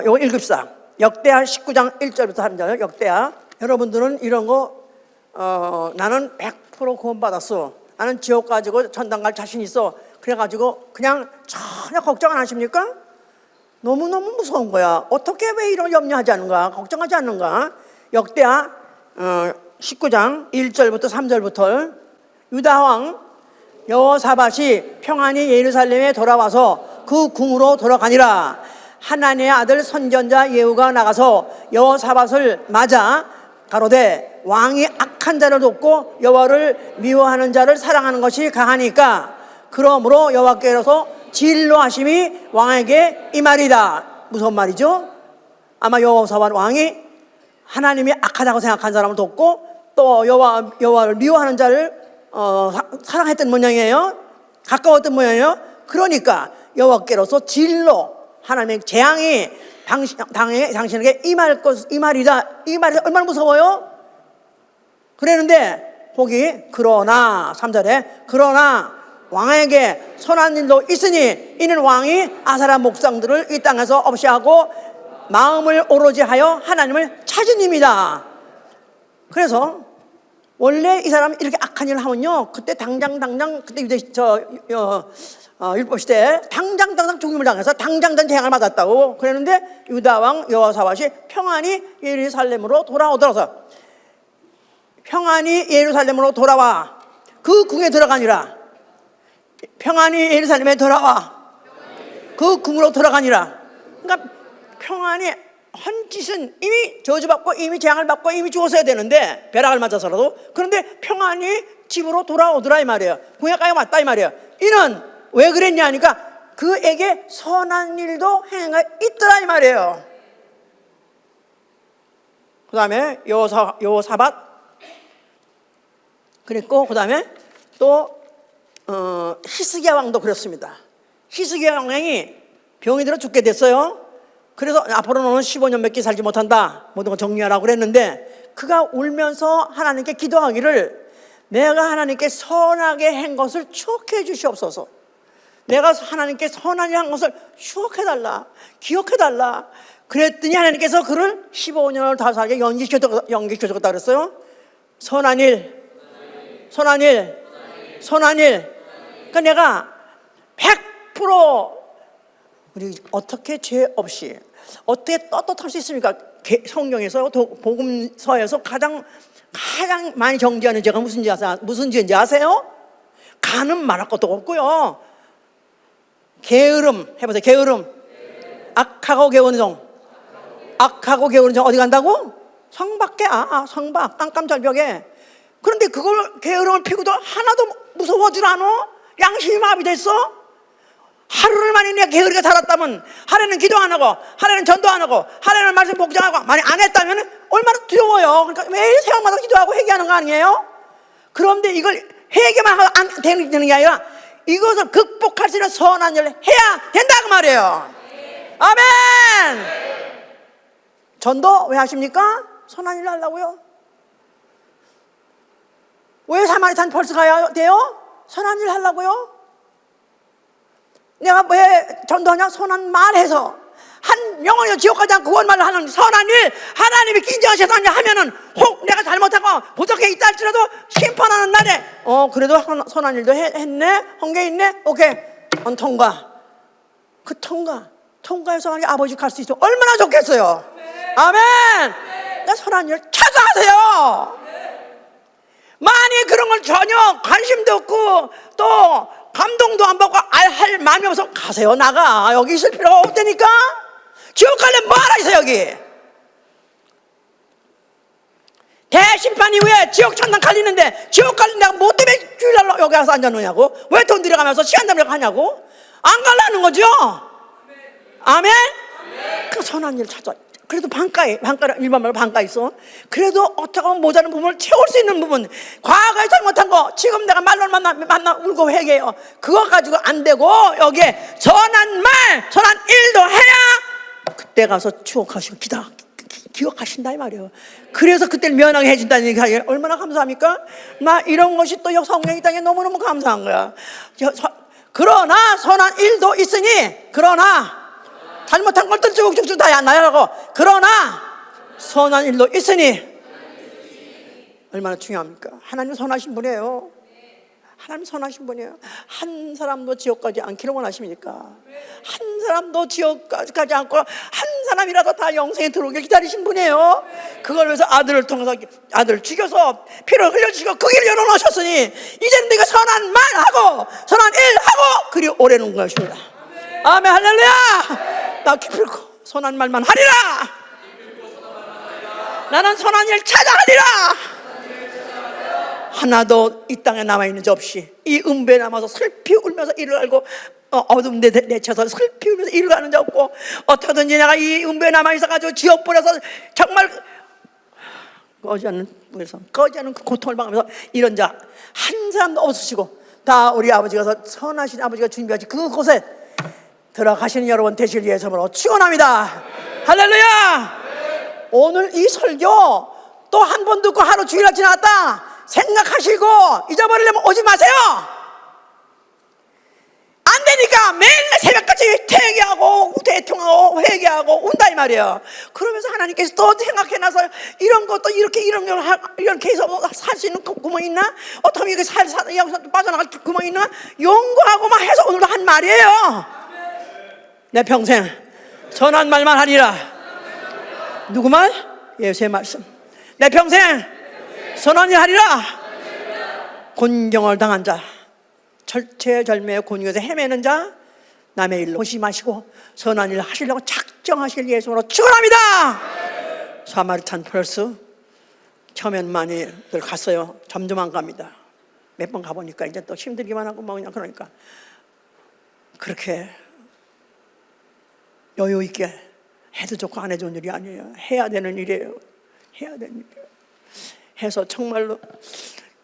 이거 읽읍시다. 역대하 19장 1절부터 3절. 역대하. 여러분들은 이런 거 나는 100% 구원받았어, 나는 지옥 가지고 천당 갈 자신 있어, 그래가지고 그냥 전혀 걱정 안 하십니까? 너무너무 무서운 거야. 어떻게 왜 이런 염려하지 않는가, 걱정하지 않는가. 역대하 19장 1절부터 3절부터 유다왕 여호사밧이 평안히 예루살렘에 돌아와서 그 궁으로 돌아가니라. 하나님의 아들 선지자 예후가 나가서 여호사밧을 맞아 가로되 왕이 악한 자를 돕고 여호와를 미워하는 자를 사랑하는 것이 강하니까 그러므로 여호와께서 진노하심이 왕에게 임하리다. 무슨 말이죠? 아마 여호사밧 왕이 하나님이 악하다고 생각한 사람을 돕고 또 여호와를 미워하는 자를 사랑했던 모양이에요. 가까웠던 모양이에요. 그러니까 여호와께로서 진노, 하나님의 재앙이 당신에게 임하리다. 이 말이 얼마나 무서워요? 그랬는데 거기 그러나 3절에 그러나 왕에게 선한 일도 있으니 이는 왕이 아사라 목상들을 이 땅에서 없이 하고 마음을 오로지 하여 하나님을 찾은 입니다. 그래서 원래 이 사람이 이렇게 악한 일을 하면요, 그때 당장 그때 율법 시대에 당장 죽임을 당해서 당장 재앙을 받았다고 그랬는데 유다 왕 여호사밧이 평안히 예루살렘으로 돌아오더라서 평안히 예루살렘으로 돌아와 그 궁에 들어가니라. 평안히 예루살렘에 돌아와 그 궁으로 들어가니라. 그러니까 평안히 한 짓은 이미 저주받고 이미 재앙을 받고 이미 죽었어야 되는데, 벼락을 맞아서라도. 그런데 평안히 집으로 돌아오더라 이 말이에요. 궁에까지 왔다 이 말이에요. 이는 왜 그랬냐 하니까 그에게 선한 일도 행위가 있더라 이 말이에요. 그 다음에 여호사밧 그랬고, 그 다음에 또 히스기야 왕도 그렇습니다. 히스기야 왕이 병이 들어 죽게 됐어요. 그래서 앞으로는 15년밖에 살지 못한다, 모든 걸 정리하라고 그랬는데 그가 울면서 하나님께 기도하기를 내가 하나님께 선하게 한 것을 추억해 주시옵소서, 내가 하나님께 선한 일 한 것을 추억해달라, 기억해달라. 그랬더니 하나님께서 그를 15년을 다 살게 연기시켜줬다 그랬어요. 선한 일. 그러니까 내가 100% 우리 어떻게 죄 없이 어떻게 떳떳할 수 있습니까? 성경에서 복음서에서 가장 많이 정죄하는 죄가 무슨 죄인지 아세요? 간은 말할 것도 없고요. 게으름 해보세요. 게으름. 악하고 게으른 종. 악하고 게으른 종 어디 간다고? 성밖에. 성밖 깜깜절벽에. 그런데 그걸 게으름을 피고도 하나도 무서워질 않아? 양심이 마비됐어? 하루를 만에 내가 게으르게 살았다면, 하루는 기도 안 하고, 하루는 전도 안 하고, 하루는 말씀 복종하고 많이 안 했다면 얼마나 두려워요. 그러니까 매일 새벽마다 기도하고 회개하는 거 아니에요? 그런데 이걸 회개만 하고 안 되는 게 아니라 이것을 극복할 수 있는 선한 일을 해야 된다 그 말이에요. 아멘. 전도 왜 하십니까? 선한 일을 하려고요. 왜 사마리탄 벌써 가야 돼요? 선한 일 하려고요. 내가 왜 전도하냐? 선한 말 해서 한 영원히 지옥 가지 않고 구원만을 하는 선한 일, 하나님이 인정하셔서 하면은 혹 내가 잘못하고 부족해 있다 할지라도 심판하는 날에 그래도 선한 일도 했네, 한 게 있네, 오케이, 통과. 그 통과해서 만약에 아버지 갈 수 있으면 얼마나 좋겠어요. 아멘. 내 선한 일 찾아가세요. 만약 그런 걸 전혀 관심도 없고 또 감동도 안 받고 할 마음이 없어 가세요. 나가. 여기 있을 필요가 없다니까. 지옥 가려면 뭐하라 있어 여기. 대심판 이후에 지옥 천당 갈리는데 지옥 갈린 내가 뭐 때문에 주일날 여기 와서 앉아놓냐고. 왜 돈 들여가면서 시간 낭비를 하냐고. 안 갈라는 거죠. 아멘. 그 선한 일 찾아. 그래도 반가에 일반 말로 반가 있어. 그래도 어떻게 하면 모자란 부분을 채울 수 있는 부분, 과거에 잘못한 거 지금 내가 말로 만나 울고 회개해요. 그거 가지고 안 되고 여기에 선한 말, 선한 일도 해야 그때 가서 추억하시고 기억하신다 이 말이에요. 그래서 그때를 면하게 해준다는 얘기가 얼마나 감사합니까? 나 이런 것이 또 성경에 있다니 너무너무 감사한 거야. 그러나 선한 일도 있으니, 그러나 잘못한 걸 또 쭉쭉쭉 다 나열하고, 그러나 선한 일도 있으니 얼마나 중요합니까? 하나님 선하신 분이에요. 하나님 선하신 분이에요. 한 사람도 지옥 가지 않기를 원하십니까? 한 사람도 지옥 가지 않고 한 사람이라도 다 영생에 들어오길 기다리신 분이에요. 그걸 위해서 아들을 통해서 아들을 죽여서 피를 흘려주시고 그 길을 열어놓으셨으니 이제는 네가 선한 말하고 선한 일하고 그리 오래는 것입니다. 아멘. 할렐루야. 나 기필코 선한 말만 하리라. 나는 선한 일 찾아가리라. 하나도 이 땅에 남아있는 자 없이 이 음배에 남아서 슬피 울면서 이를 알고 어둠 내쳐서 슬피 울면서 이를 가는 자 없고, 어떻게든지 내가 이 음배에 남아있어가지고 지옥 불에서 정말 꺼지 않는 그 고통을 당하면서 이런 자 한 사람도 없으시고 다 우리 아버지가 선하신 아버지가 준비하신 그곳에 들어가시는 여러분 되실 예수님으로 축원합니다. 할렐루야. 오늘 이 설교 또 한 번 듣고 하루 주일날 지나갔다 생각하시고 잊어버리려면 오지 마세요. 안 되니까 매일 새벽까지 회개하고 대통하고 회개하고 운다 이 말이에요. 그러면서 하나님께서 또 생각해놔서 이런 것도 이렇게 해서 살 수 있는 구멍이 있나? 어떻게 이렇게 여기서 빠져나갈 구멍이 있나? 연구하고 막 해서 오늘도 한 말이에요. 내 평생 선한 말만 하리라. 누구 말? 예수의 말씀. 내 평생 선한 일 하리라. 곤경을 당한 자, 절체절매의 곤경에서 헤매는 자, 남의 일로 보시 마시고 선한 일 하시려고 작정하실 예수로 축원합니다. 사마리탄 플러스 처음엔 많이들 갔어요. 점점 안 갑니다. 몇 번 가보니까 이제 또 힘들기만 하고 뭐 그냥 그러니까 그렇게 여유 있게 해도 좋고 안 해도 좋은 일이 아니에요. 해야 되는 일이에요. 해야 되는 일이에요. 해서 정말로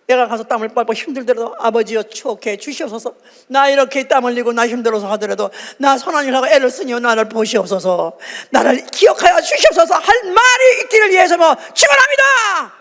내가 가서 땀을 뻘뻘 힘들더라도 아버지여 추억해 주시옵소서. 나 이렇게 땀 흘리고 나 힘들어서 하더라도 나 선한 일하고 애를 쓰니 나를 보시옵소서. 나를 기억하여 주시옵소서 할 말이 있기를 위해서 축원합니다.